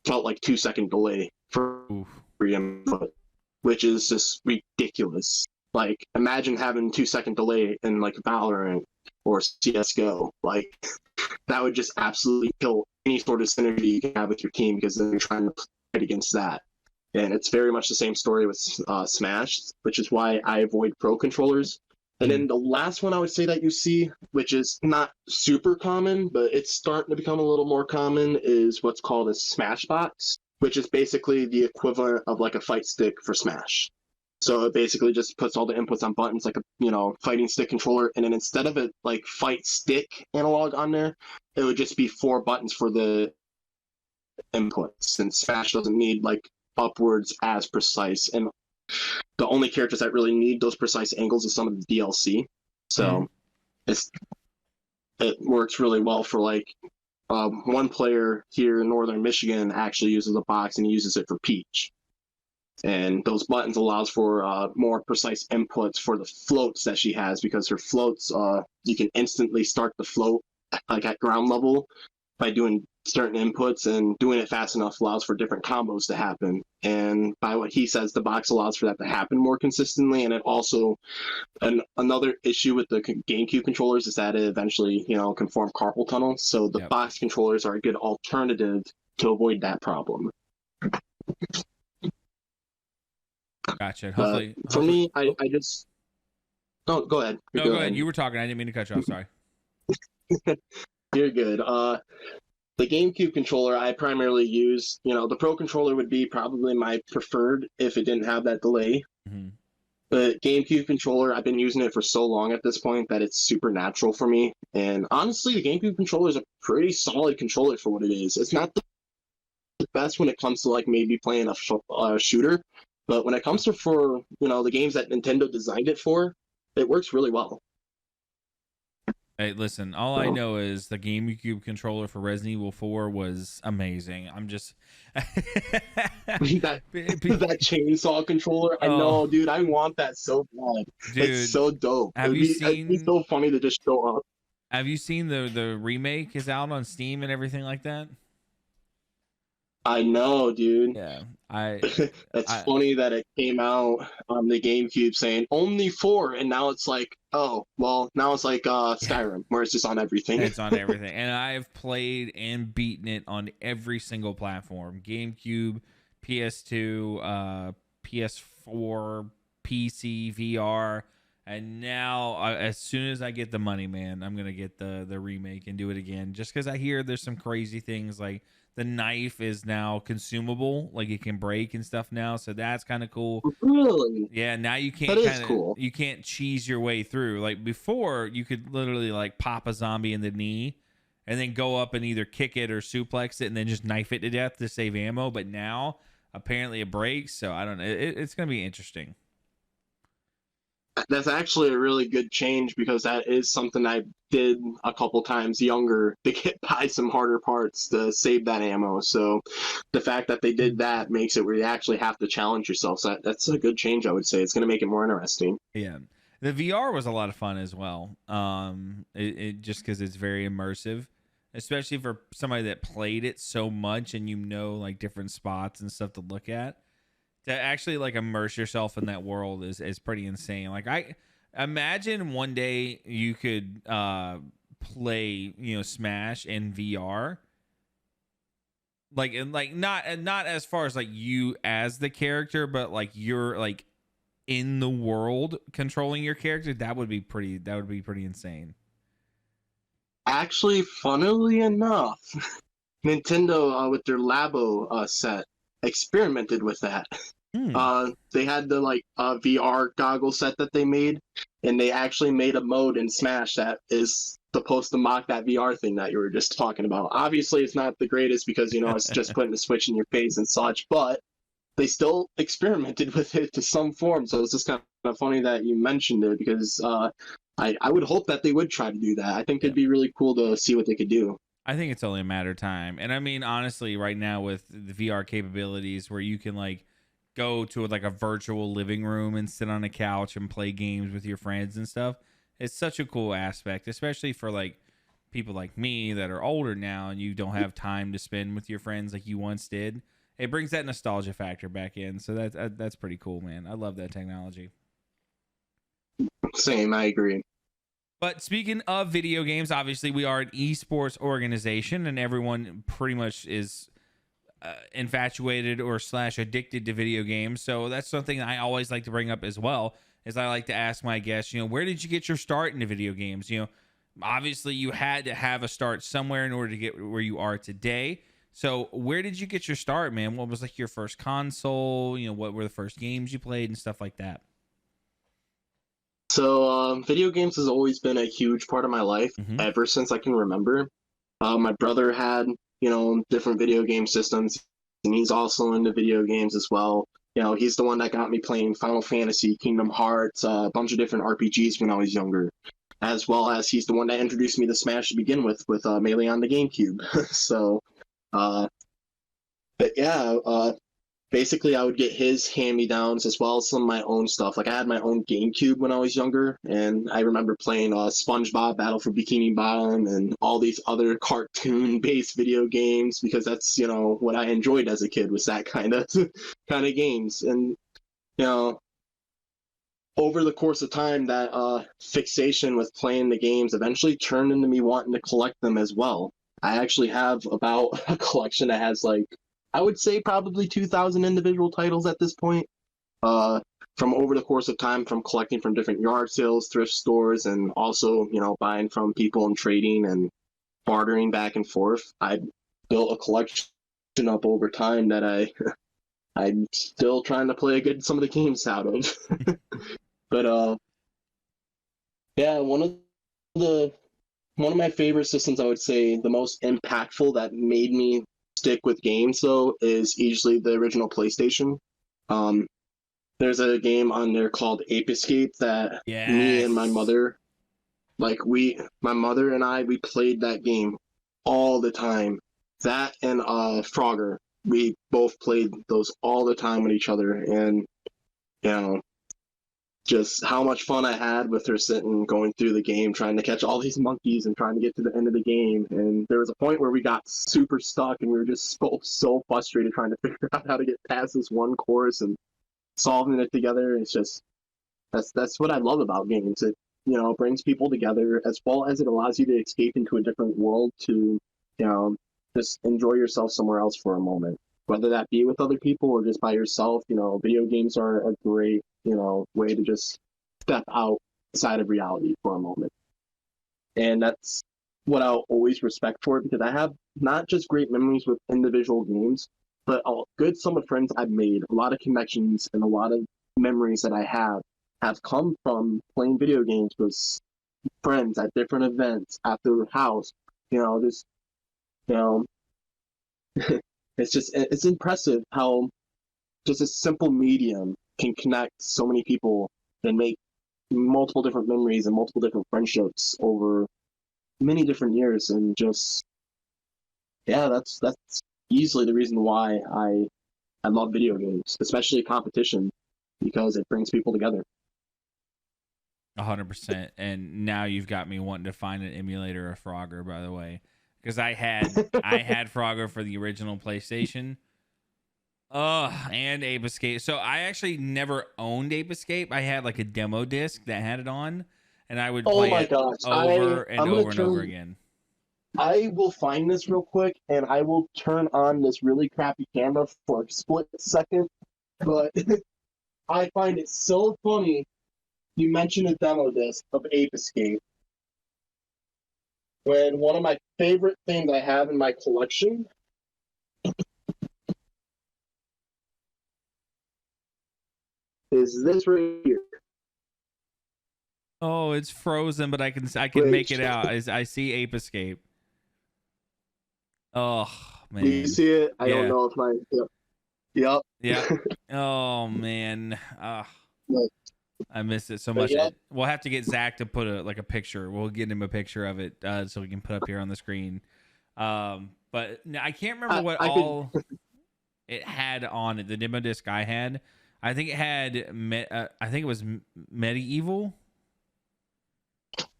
B: felt like 2-second delay for input, which is just ridiculous. Like, imagine having 2-second delay in like Valorant or CS:GO. Like, that would just absolutely kill any sort of synergy you can have with your team, because then you're trying to fight against that. And it's very much the same story with Smash, which is why I avoid pro controllers. And then the last one I would say that you see, which is not super common, but it's starting to become a little more common, is what's called a Smash box, which is basically the equivalent of like a fight stick for Smash. So it basically just puts all the inputs on buttons like a, fighting stick controller, and then instead of it like fight stick analog on there, it would just be 4 buttons for the inputs. And Smash doesn't need like upwards as precise, and the only characters that really need those precise angles is some of the DLC. So it works really well for like one player here in northern Michigan actually uses a box, and he uses it for Peach. And those buttons allows for more precise inputs for the floats that she has, because her floats, you can instantly start the float like at ground level by doing certain inputs, and doing it fast enough allows for different combos to happen. And by what he says, the box allows for that to happen more consistently. And it also, another issue with the GameCube controllers is that it eventually, can form carpal tunnel. So the box controllers are a good alternative to avoid that problem.
A: Gotcha. Hopefully,
B: for me, I just... No, go ahead.
A: No, go ahead. You were talking. I didn't mean to cut you off. Sorry.
B: You're good. The GameCube controller I primarily use, the Pro controller would be probably my preferred if it didn't have that delay.
A: Mm-hmm.
B: The GameCube controller, I've been using it for so long at this point that it's super natural for me. And honestly, the GameCube controller is a pretty solid controller for what it is. It's not the best when it comes to like maybe playing a shooter, but when it comes to for the games that Nintendo designed it for, it works really well.
A: Hey, listen, all I know is the GameCube controller for Resident Evil 4 was amazing. I'm just...
B: that chainsaw controller, I know, dude. I want that so bad. Dude, it's so dope.
A: It'd be
B: so funny to just show up.
A: Have you seen the remake is out on Steam and everything like that?
B: I know, dude.
A: Yeah,
B: it's funny that it came out on the GameCube saying only 4, and now it's like, oh, well, now it's like Skyrim, where it's just on everything.
A: It's on everything, and I've played and beaten it on every single platform: GameCube, PS2, PS4, PC, VR, and now as soon as I get the money, man, I'm gonna get the remake and do it again, just because I hear there's some crazy things like. The knife is now consumable, like it can break and stuff now, so that's kind of cool.
B: Really?
A: Yeah, now you can't
B: cool.
A: You can't cheese your way through. Like before, you could literally like pop a zombie in the knee and then go up and either kick it or suplex it and then just knife it to death to save ammo. But now apparently it breaks, so I don't know. It's gonna be interesting.
B: That's actually a really good change, because that is something I did a couple times younger to buy some harder parts to save that ammo. So the fact that they did that makes it where you actually have to challenge yourself. So that's a good change, I would say. It's going to make it more interesting.
A: Yeah. The VR was a lot of fun as well. It just because it's very immersive, especially for somebody that played it so much and like different spots and stuff to look at. To actually like immerse yourself in that world is pretty insane. Like I imagine one day you could play Smash in VR. Like and like not as far as like you as the character, but like you're like in the world controlling your character. That would be pretty insane.
B: Actually, funnily enough, Nintendo with their Labo set experimented with that. They had the like VR goggle set that they made, and they actually made a mode in Smash that is supposed to mock that VR thing that you were just talking about. Obviously, it's not the greatest because it's just putting a switch in your face and such, but they still experimented with it to some form. So it's just kind of funny that you mentioned it, because I would hope that they would try to do that. I think it'd be really cool to see what they could do.
A: I think it's only a matter of time. And I mean, honestly, right now with the VR capabilities where you can like go to like a virtual living room and sit on a couch and play games with your friends and stuff, it's such a cool aspect, especially for like people like me that are older now and you don't have time to spend with your friends like you once did. It brings that nostalgia factor back in. So that's pretty cool, man. I love that technology.
B: Same, I agree.
A: But speaking of video games, obviously we are an esports organization, and everyone pretty much is infatuated or / addicted to video games. So that's something I always like to bring up as well. Is I like to ask my guests, where did you get your start into video games? Obviously you had to have a start somewhere in order to get where you are today. So where did you get your start, man? What was like your first console? What were the first games you played and stuff like that?
B: So video games has always been a huge part of my life ever since I can remember. My brother had, different video game systems, and he's also into video games as well. He's the one that got me playing Final Fantasy, Kingdom Hearts, a bunch of different RPGs when I was younger, as well as he's the one that introduced me to Smash to begin with Melee on the GameCube. So, but yeah, basically I would get his hand-me-downs as well as some of my own stuff. Like I had my own GameCube when I was younger, and I remember playing SpongeBob Battle for Bikini Bottom and all these other cartoon-based video games, because that's what I enjoyed as a kid, was that kind of games. And over the course of time, that fixation with playing the games eventually turned into me wanting to collect them as well. I actually have about a collection that has I would say probably 2,000 individual titles at this point. From over the course of time, from collecting from different yard sales, thrift stores, and also, buying from people and trading and bartering back and forth. I built a collection up over time that I'm still trying to play some of the games out of. But yeah, one of my favorite systems, I would say the most impactful that made me stick with games though is easily the original PlayStation. There's a game on there called Ape Escape that me and my mother, my mother and I, we played that game all the time. That and Frogger, we both played those all the time with each other, and just how much fun I had with her sitting going through the game, trying to catch all these monkeys and trying to get to the end of the game. And there was a point where we got super stuck and we were just so frustrated trying to figure out how to get past this one course and solving it together. It's just, that's what I love about games. It, brings people together, as well as it allows you to escape into a different world to, just enjoy yourself somewhere else for a moment. Whether that be with other people or just by yourself, video games are a great, way to just step outside of reality for a moment. And that's what I'll always respect for it, because I have not just great memories with individual games, but a good sum of friends I've made, a lot of connections, and a lot of memories that I have come from playing video games with friends at different events, at their house, just, it's impressive how just a simple medium can connect so many people and make multiple different memories and multiple different friendships over many different years. And just, that's easily the reason why I love video games, especially competition, because it brings people together.
A: 100%. And now you've got me wanting to find an emulator of Frogger, by the way, because I had Frogger for the original PlayStation. And Ape Escape. So I actually never owned Ape Escape. I had like a demo disc that had it on, and I would play it over and over again.
B: I will find this real quick, and I will turn on this really crappy camera for a split second. But I find it so funny you mentioned a demo disc of Ape Escape, when one of my favorite things I have in my collection is this right here.
A: Oh, it's frozen, but I can make it out. I see Ape Escape. Oh man,
B: Do you see it? I don't know if my yep.
A: Yeah. Oh man. I miss it so much.
B: Yep.
A: We'll have to get Zach to put a picture. We'll get him a picture of it so we can put up here on the screen. But I can't remember what it had on it. The demo disc I had. I think it had. I think it was Medieval.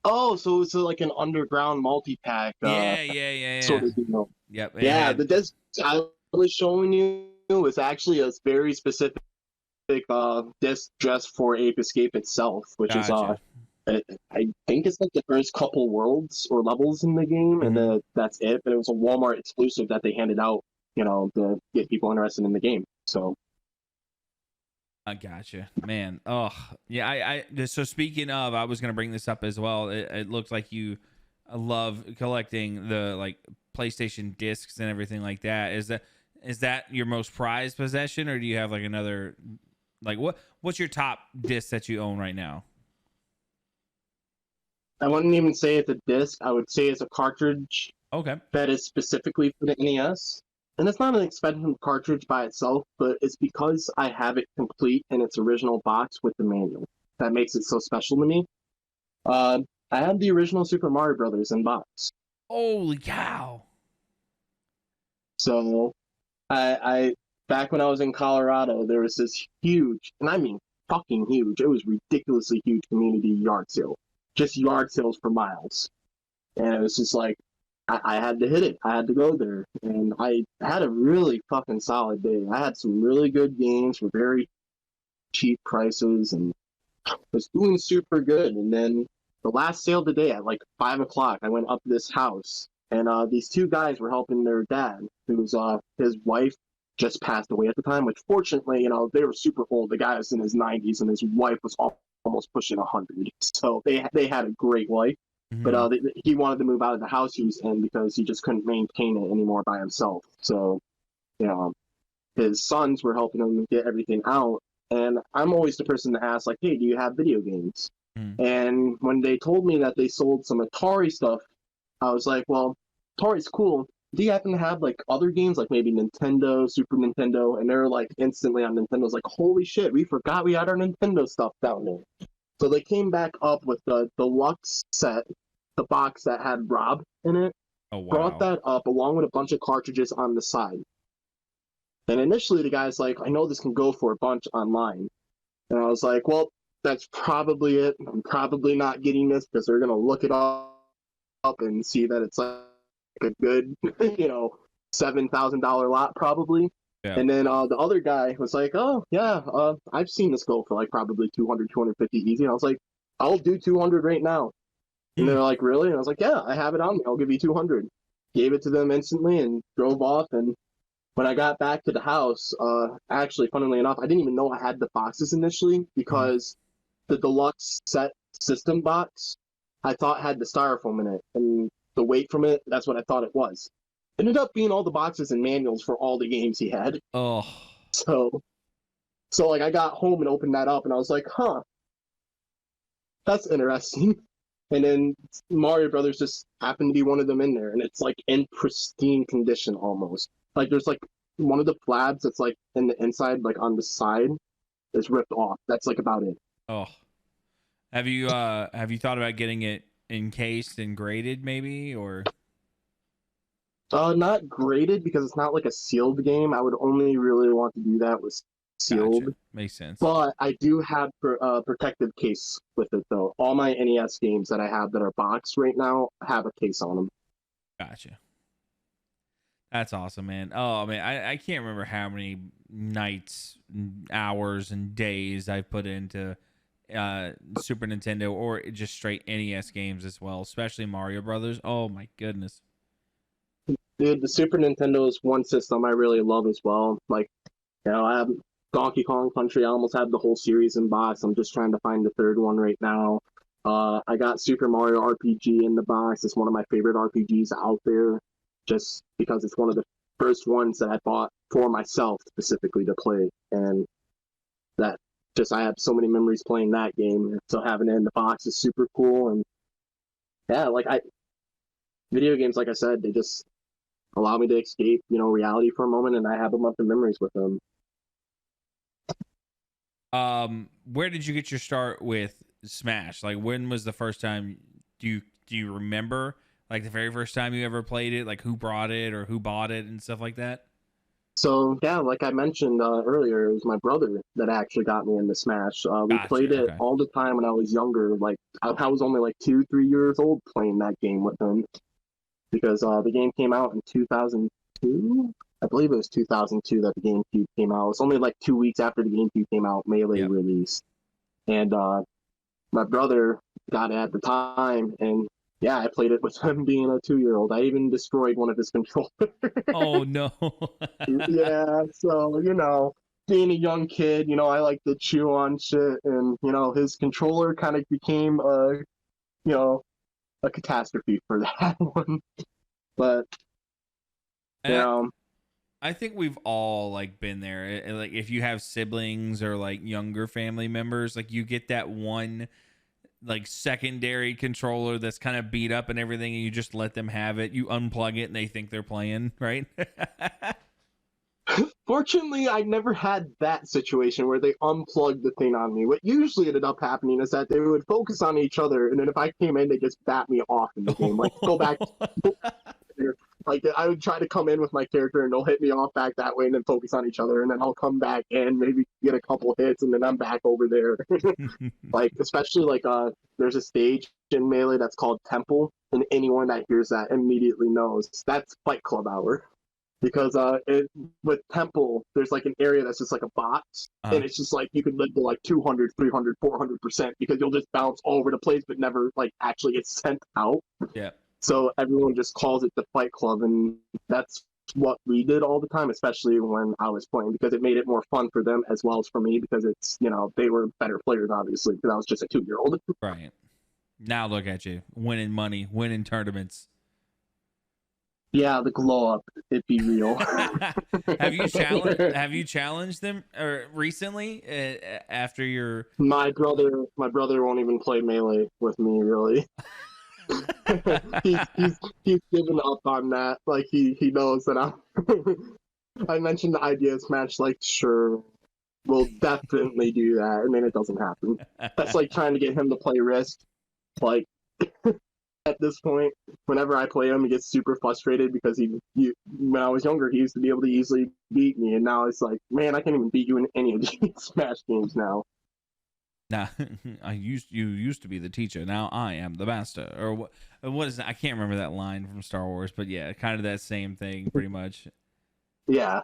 B: Oh, so it's like an underground multi-pack.
A: Yeah.
B: Sort of deal.
A: Yep.
B: The disc I was showing you is actually a very specific disc just for Ape Escape itself, which is I think it's like the first couple worlds or levels in the game, and
A: Mhm.
B: that's it. But it was a Walmart exclusive that they handed out, to get people interested in the game. So
A: I gotcha, man. Oh, yeah. So speaking of, I was gonna bring this up as well. It looks like you love collecting the like PlayStation discs and everything like that. Is that your most prized possession, or do you have like another? Like what's your top disc that you own right now?
B: I wouldn't even say it's a disc. I would say it's a cartridge
A: Okay.
B: that is specifically for the NES. And it's not an expensive cartridge by itself, but it's because I have it complete in its original box with the manual. That makes it so special to me. Uh, I have the original Super Mario Brothers in box.
A: Holy cow!
B: So I back when I was in Colorado, there was this huge, and I mean fucking huge. It was ridiculously huge community yard sale, just yard sales for miles, and it was just like I had to hit it. I had to go there, and I had a really fucking solid day. I had some really good games for very cheap prices, and was doing super good. And then the last sale of the day at like 5 o'clock, I went up to this house, and these two guys were helping their dad, who's his wife just passed away at the time. Which fortunately, they were super old. The guy was in his 90s, and his wife was almost pushing 100. So they had a great life. But
A: Hmm.
B: he wanted to move out of the house he was in because he just couldn't maintain it anymore by himself. So, you know, his sons were helping him get everything out. And I'm always the person to ask, like, hey, do you have video games? And when they told me that they sold some Atari stuff, I was like, well, Atari's cool. Do you happen to have like other games, like maybe Nintendo, Super Nintendo? And they're like instantly on Nintendo's like, holy shit, we forgot we had our Nintendo stuff down there. So they came back up with the deluxe set, the box that had Rob in it,
A: Oh
B: brought
A: wow.
B: that up along with a bunch of cartridges on the side. And initially, the guy's like, I know this can go for a bunch online. And I was like, well, that's probably it. I'm probably not getting this because they're going to look it up and see that it's like a good, $7,000 lot probably.
A: Yeah.
B: And then the other guy was like, oh, yeah, I've seen this go for like probably 200, 250 easy. And I was like, I'll do 200 right now. And
A: Hmm.
B: they're like, really? And I was like, yeah, I have it on me. I'll give you 200. Gave it to them instantly and drove off. And when I got back to the house, actually, funnily enough, I didn't even know I had the boxes initially
A: Hmm.
B: because the deluxe set system box I thought had the styrofoam in it. And the weight from it, that's what I thought it was. It ended up being all the boxes and manuals for all the games he had.
A: Oh.
B: So, so like I got home and opened that up and I was like, huh, that's interesting. And then Mario Brothers just happened to be one of them in there, and it's like in pristine condition almost. Like there's like one of the flabs that's like in the inside, like on the side, is ripped off. That's like about it.
A: Oh. Have you thought about getting it encased and graded maybe, or?
B: Not graded because it's not like a sealed game. I would only really want to do that with sealed.
A: Gotcha. Makes sense.
B: But I do have protective case with it though. All my NES games that I have that are boxed right now have a case on them.
A: Gotcha. That's awesome, man. Oh man, I can't remember how many nights, hours, and days I've put into Super Nintendo or just straight NES games as well, especially Mario Brothers. Oh my goodness.
B: Dude, the Super Nintendo is one system I really love as well. Like, I have Donkey Kong Country. I almost have the whole series in box. I'm just trying to find the third one right now. I got Super Mario RPG in the box. It's one of my favorite RPGs out there, just because it's one of the first ones that I bought for myself specifically to play, and that just I have so many memories playing that game. So having it in the box is super cool, and yeah, like video games, like I said, they just allow me to escape, reality for a moment, and I have a month of memories with them.
A: Where did you get your start with Smash? Like, when was the first time? Do you remember like the very first time you ever played it? Like, who brought it or who bought it and stuff like that?
B: So yeah, like I mentioned earlier, it was my brother that actually got me into Smash. We played
A: Gotcha.
B: it
A: Okay.
B: all the time when I was younger. Like I was only like 2, 3 years old playing that game with him because the game came out in 2002. I believe it was 2002 that the GameCube came out. It was only like 2 weeks after the GameCube came out, Melee
A: Yep.
B: released, and my brother got it at the time, and yeah, I played it with him being a 2-year-old. I even destroyed one of his controllers.
A: Oh no.
B: Yeah, so being a young kid, I like to chew on shit, and his controller kind of became you know a catastrophe for that one. But you
A: And
B: know,
A: I think we've all like been there. Like if you have siblings or like younger family members, like you get that one like secondary controller that's kind of beat up and everything, and you just let them have it. You unplug it and they think they're playing, right?
B: fortunately, I never had that situation where they unplugged the thing on me. What usually ended up happening is that they would focus on each other, and then if I came in, they just bat me off in the game. Like, go back. Like, I would try to come in with my character, and they'll hit me off back that way, and then focus on each other, and then I'll come back and maybe get a couple hits, and then I'm back over there. Like, especially like there's a stage in Melee that's called Temple, and anyone that hears that immediately knows that's Fight Club hour. Because with Temple, there's like an area that's just like a box, and it's just like you could live to like 200, 300, 400% because you'll just bounce all over the place, but never like actually get sent out.
A: Yeah.
B: So everyone just calls it the Fight Club, and that's what we did all the time, especially when I was playing, because it made it more fun for them as well as for me, because it's, they were better players, obviously, because I was just a 2-year-old.
A: Right. Now look at you, winning money, winning tournaments.
B: Yeah, the glow up, it be real.
A: Have you challenged them recently after your
B: My brother won't even play Melee with me, really. he's given up on that. Like he knows that I mentioned the idea of Smash, like, sure, we'll definitely do that, and then it doesn't happen. That's like trying to get him to play Risk. Like, at this point, whenever I play him, he gets super frustrated because when I was younger, he used to be able to easily beat me, and now it's like, man, I can't even beat you in any of these Smash games now.
A: Now, you used to be the teacher. Now I am the master. Or what is that? I can't remember that line from Star Wars, but yeah, kind of that same thing, pretty much.
B: Yeah.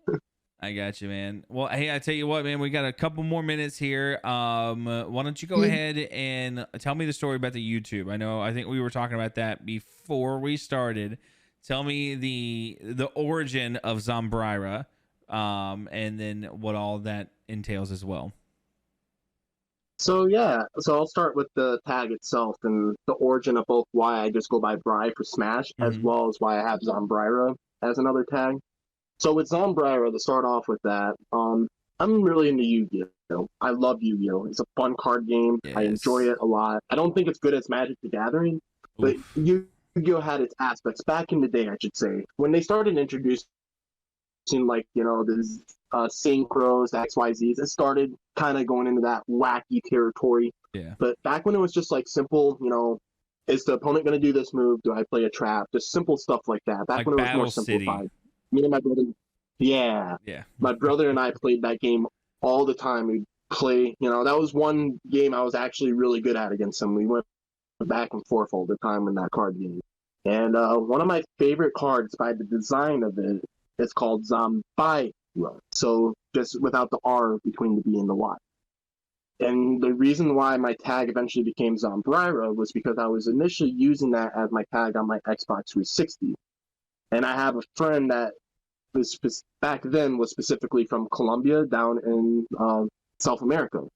A: I got you, man. Well, hey, I tell you what, man, we got a couple more minutes here. Why don't you go ahead and tell me the story about the YouTube? I think we were talking about that before we started. Tell me the origin of Zombryra, and then what all that entails as well.
B: So I'll start with the tag itself and the origin of both why I just go by Bry for Smash, as well as why I have Zombryra as another tag. So with Zombryra, to start off with that, I'm really into Yu-Gi-Oh! I love Yu-Gi-Oh! It's a fun card game. Yes. I enjoy it a lot. I don't think it's good as Magic the Gathering, but Yu-Gi-Oh! Had its aspects back in the day, I should say. When they started introducing, like, the synchros, XYZs, it started kind of going into that wacky territory.
A: Yeah.
B: But back when it was just like simple, is the opponent going to do this move? Do I play a trap? Just simple stuff like that. Back
A: like
B: when it was
A: Battle
B: more simplified.
A: City.
B: Me and my brother, yeah. My brother and I played that game all the time. We'd play, that was one game I was actually really good at against him. We went back and forth all the time in that card game. And one of my favorite cards by the design of it is called Zombryra. So just without the R between the B and the Y. And the reason why my tag eventually became Zombryra was because I was initially using that as my tag on my Xbox 360. And I have a friend that was back then was specifically from Colombia down in South America.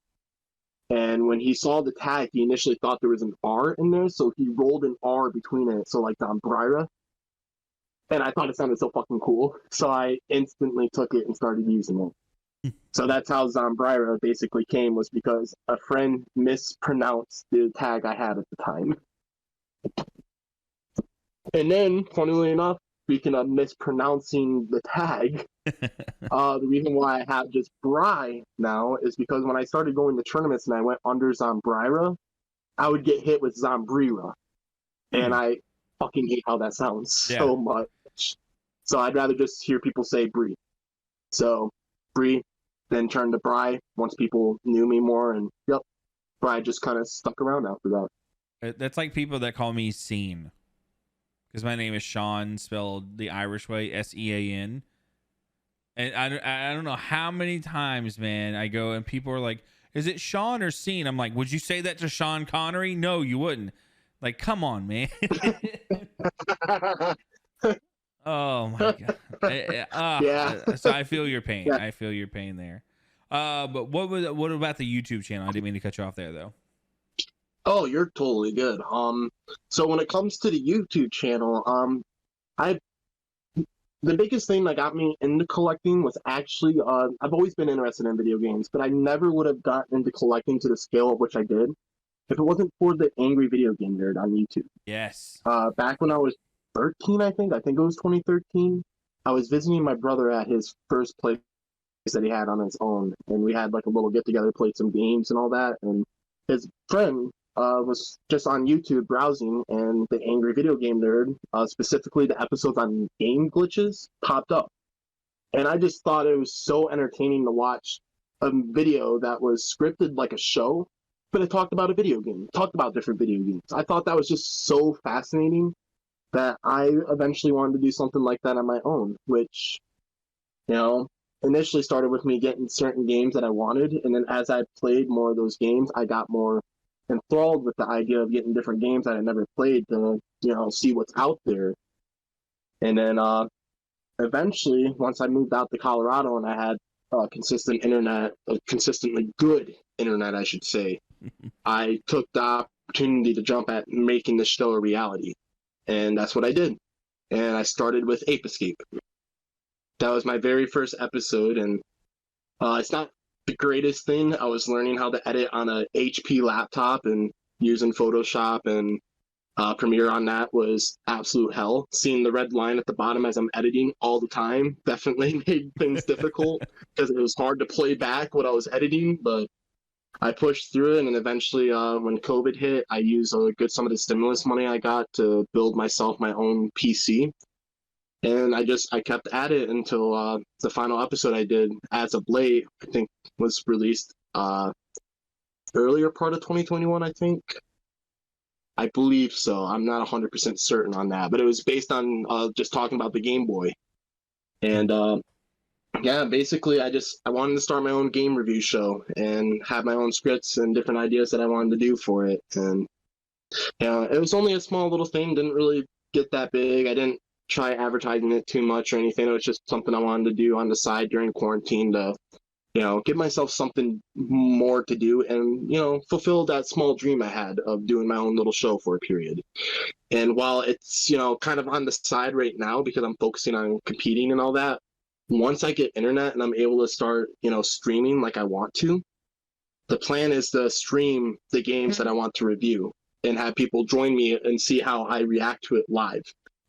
B: And when he saw the tag, he initially thought there was an R in there, so he rolled an R between it, so like Zombryra. And I thought it sounded so fucking cool, so I instantly took it and started using it. So that's how Zombryra basically came, was because a friend mispronounced the tag I had at the time. And then, funnily enough, speaking of mispronouncing the tag, the reason why I have just Bry now is because when I started going to tournaments and I went under Zombryra, I would get hit with Zombryra. And I fucking hate how that sounds so much. So I'd rather just hear people say Bree. So Bree, then turned to Bry once people knew me more, and Bry just kind of stuck around after that.
A: That's like people that call me Scene. Because my name is Sean, spelled the Irish way, Sean. And I don't know how many times, man, I go and people are like, is it Sean or Scene? I'm like, would you say that to Sean Connery? No, you wouldn't. Like, come on, man. Oh my god.
B: Yeah.
A: So I feel your pain.
B: Yeah.
A: I feel your pain there. But what about the YouTube channel? I didn't mean to cut you off there though.
B: Oh, you're totally good. So when it comes to the YouTube channel, I the biggest thing that got me into collecting was actually I've always been interested in video games, but I never would have gotten into collecting to the scale of which I did if it wasn't for the Angry Video Game Nerd on YouTube.
A: Yes.
B: Back when I was 13, I think it was 2013, I was visiting my brother at his first place that he had on his own, and we had like a little get together, played some games and all that, and his friend was just on YouTube browsing, and the Angry Video Game Nerd, specifically the episodes on game glitches, popped up. And I just thought it was so entertaining to watch a video that was scripted like a show, but it talked about a video game, talked about different video games. I thought that was just so fascinating that I eventually wanted to do something like that on my own, which, initially started with me getting certain games that I wanted. And then as I played more of those games, I got more enthralled with the idea of getting different games that I never played to, see what's out there. And then eventually, once I moved out to Colorado and I had consistent internet, consistently good internet, I should say, I took the opportunity to jump at making the show a reality. And that's what I did. And I started with Ape Escape. That was my very first episode, and it's not the greatest thing. I was learning how to edit on a HP laptop, and using Photoshop and Premiere on that was absolute hell. Seeing the red line at the bottom as I'm editing all the time definitely made things difficult because it was hard to play back what I was editing, but I pushed through it, and eventually when COVID hit, I used some of the stimulus money I got to build myself my own PC. And I kept at it until the final episode I did as of late, I think was released earlier part of 2021, I think. I believe so. I'm not 100% certain on that, but it was based on just talking about the Game Boy. And yeah, basically I wanted to start my own game review show and have my own scripts and different ideas that I wanted to do for it. And it was only a small little thing, didn't really get that big. I didn't try advertising it too much or anything. It was just something I wanted to do on the side during quarantine to, give myself something more to do and, fulfill that small dream I had of doing my own little show for a period. And while it's, kind of on the side right now because I'm focusing on competing and all that, once I get internet and I'm able to start, streaming like I want to, the plan is to stream the games that I want to review and have people join me and see how I react to it live.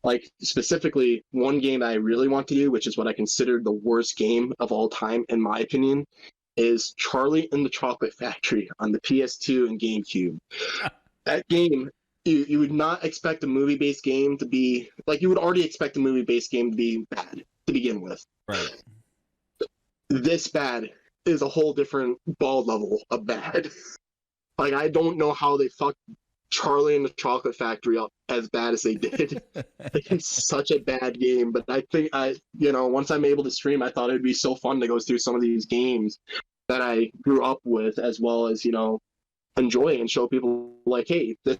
B: Like specifically one game that I really want to do, which is what I consider the worst game of all time, in my opinion, is Charlie and the Chocolate Factory on the PS2 and GameCube. That game, you would not expect a movie-based game to be, like you would already expect a movie-based game to be bad to begin with.
A: Right.
B: This bad is a whole different ball level of bad. Like I don't know how they fucked Charlie and the Chocolate Factory up as bad as they did. It's such a bad game, but I think once I'm able to stream, I thought it'd be so fun to go through some of these games that I grew up with, as well as, enjoy and show people like, hey, this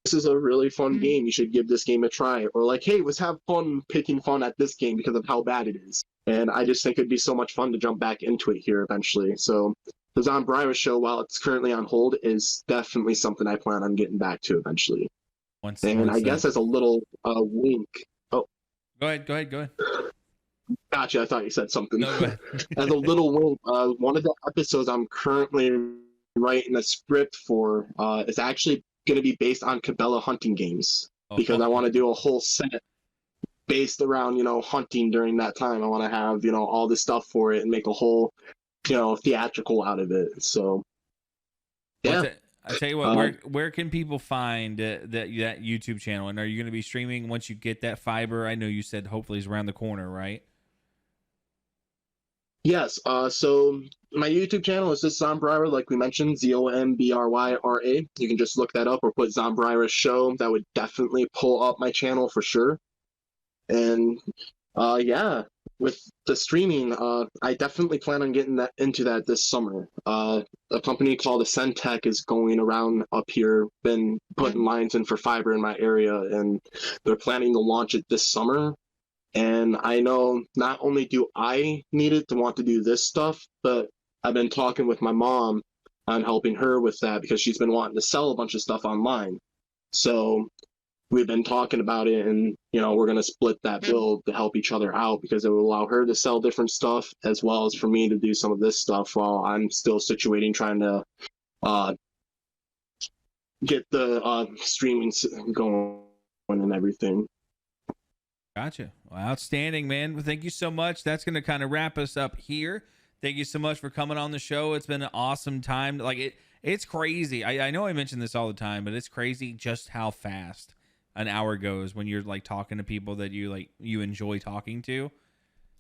B: is a really fun game. You should give this game a try. Or like, hey, let's have fun picking fun at this game because of how bad it is. And I just think it'd be so much fun to jump back into it here eventually. So the Zombryra show, while it's currently on hold, is definitely something I plan on getting back to eventually. I guess as a little wink. Oh,
A: go ahead.
B: Gotcha. I thought you said something.
A: No, go ahead.
B: As a little wink, one of the episodes I'm currently writing a script for is actually going to be based on Cabela hunting games because I want to do a whole set based around hunting during that time. I want to have all this stuff for it and make a whole theatrical out of it. So yeah.
A: I tell you what, where can people find that YouTube channel? And are you going to be streaming once you get that fiber? I know you said hopefully it's around the corner, right?
B: Yes. So my YouTube channel is just Zombryra, like we mentioned, Zombryra. You can just look that up or put Zombryra show. That would definitely pull up my channel for sure. And yeah, with the streaming, I definitely plan on getting that into that this summer. A company called Ascentech is going around up here, been putting lines in for fiber in my area, and they're planning to launch it this summer. And I know not only do I need it to want to do this stuff, but I've been talking with my mom on helping her with that because she's been wanting to sell a bunch of stuff online. So we've been talking about it, and we're going to split that bill to help each other out because it will allow her to sell different stuff as well as for me to do some of this stuff while I'm still situating trying to get the streaming going and everything.
A: Gotcha. Well, outstanding, man. Well, thank you so much. That's going to kind of wrap us up here. Thank you so much for coming on the show. It's been an awesome time. Like it's crazy. I know I mention this all the time, but it's crazy just how fast an hour goes when you're like talking to people that you enjoy talking to.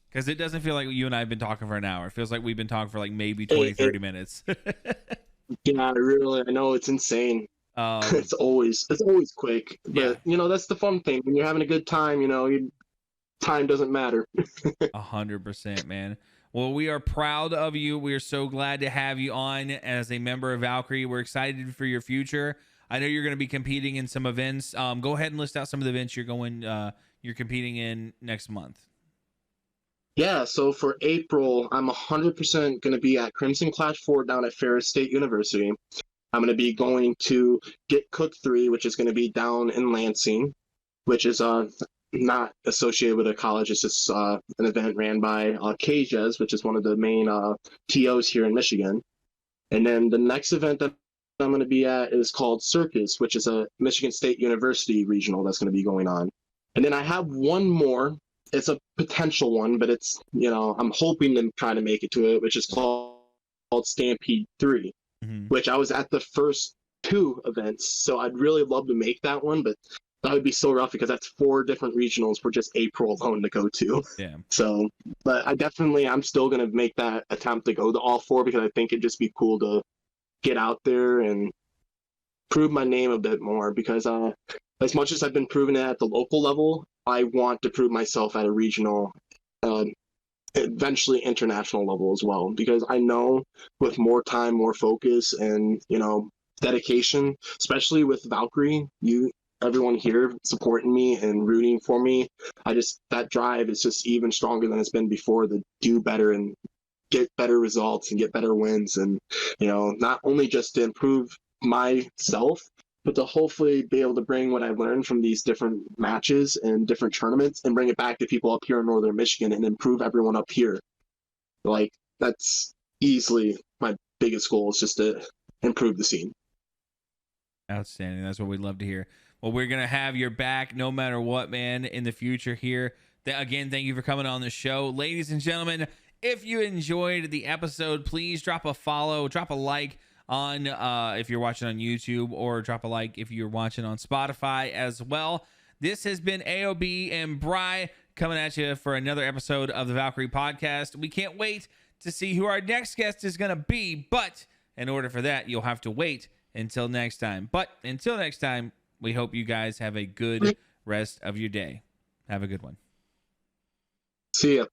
A: Because it doesn't feel like you and I have been talking for an hour. It feels like we've been talking for like maybe 20-30 minutes.
B: Yeah, really. I know, it's insane. It's always quick, but
A: yeah.
B: That's the fun thing when you're having a good time. Time doesn't matter.
A: 100%, man. Well, we are proud of you. We are so glad to have you on as a member of Valkyrie. We're excited for your future. I know you're going to be competing in some events. Go ahead and list out some of the events you're competing in next month.
B: Yeah, so for April, I'm 100% going to be at Crimson Clash 4 down at Ferris State University. I'm going to be going to Get Cook 3, which is going to be down in Lansing, which is not associated with a college. It's just an event ran by Cajas, which is one of the main TOs here in Michigan. And then the next event that I'm going to be at is called Circus, which is a Michigan State University regional that's going to be going on. And then I have one more. It's a potential one, but it's, I'm hoping to try to make it to it, which is called Stampede 3, which I was at the first 2 events. So I'd really love to make that one, but that would be so rough because that's 4 different regionals for just April alone to go to.
A: Yeah.
B: So, but I'm still going to make that attempt to go to all 4 because I think it'd just be cool to get out there and prove my name a bit more because as much as I've been proving it at the local level, I want to prove myself at a regional, eventually international level as well, because I know with more time, more focus, and dedication, especially with Valkyrie, everyone here supporting me and rooting for me, that drive is just even stronger than it's been before to do better and get better results and get better wins, and not only just to improve myself, but to hopefully be able to bring what I've learned from these different matches and different tournaments and bring it back to people up here in Northern Michigan and improve everyone up here. Like, that's easily my biggest goal, is just to improve the scene.
A: Outstanding. That's what we'd love to hear. Well, we're going to have your back no matter what, man, in the future here. Again, thank you for coming on the show. Ladies and gentlemen, if you enjoyed the episode, please drop a follow, drop a like on if you're watching on YouTube, or drop a like if you're watching on Spotify as well. This has been AOB and Bry coming at you for another episode of the Valkyrie Podcast. We can't wait to see who our next guest is going to be, but in order for that, you'll have to wait until next time. But until next time, we hope you guys have a good rest of your day. Have a good one.
B: See ya.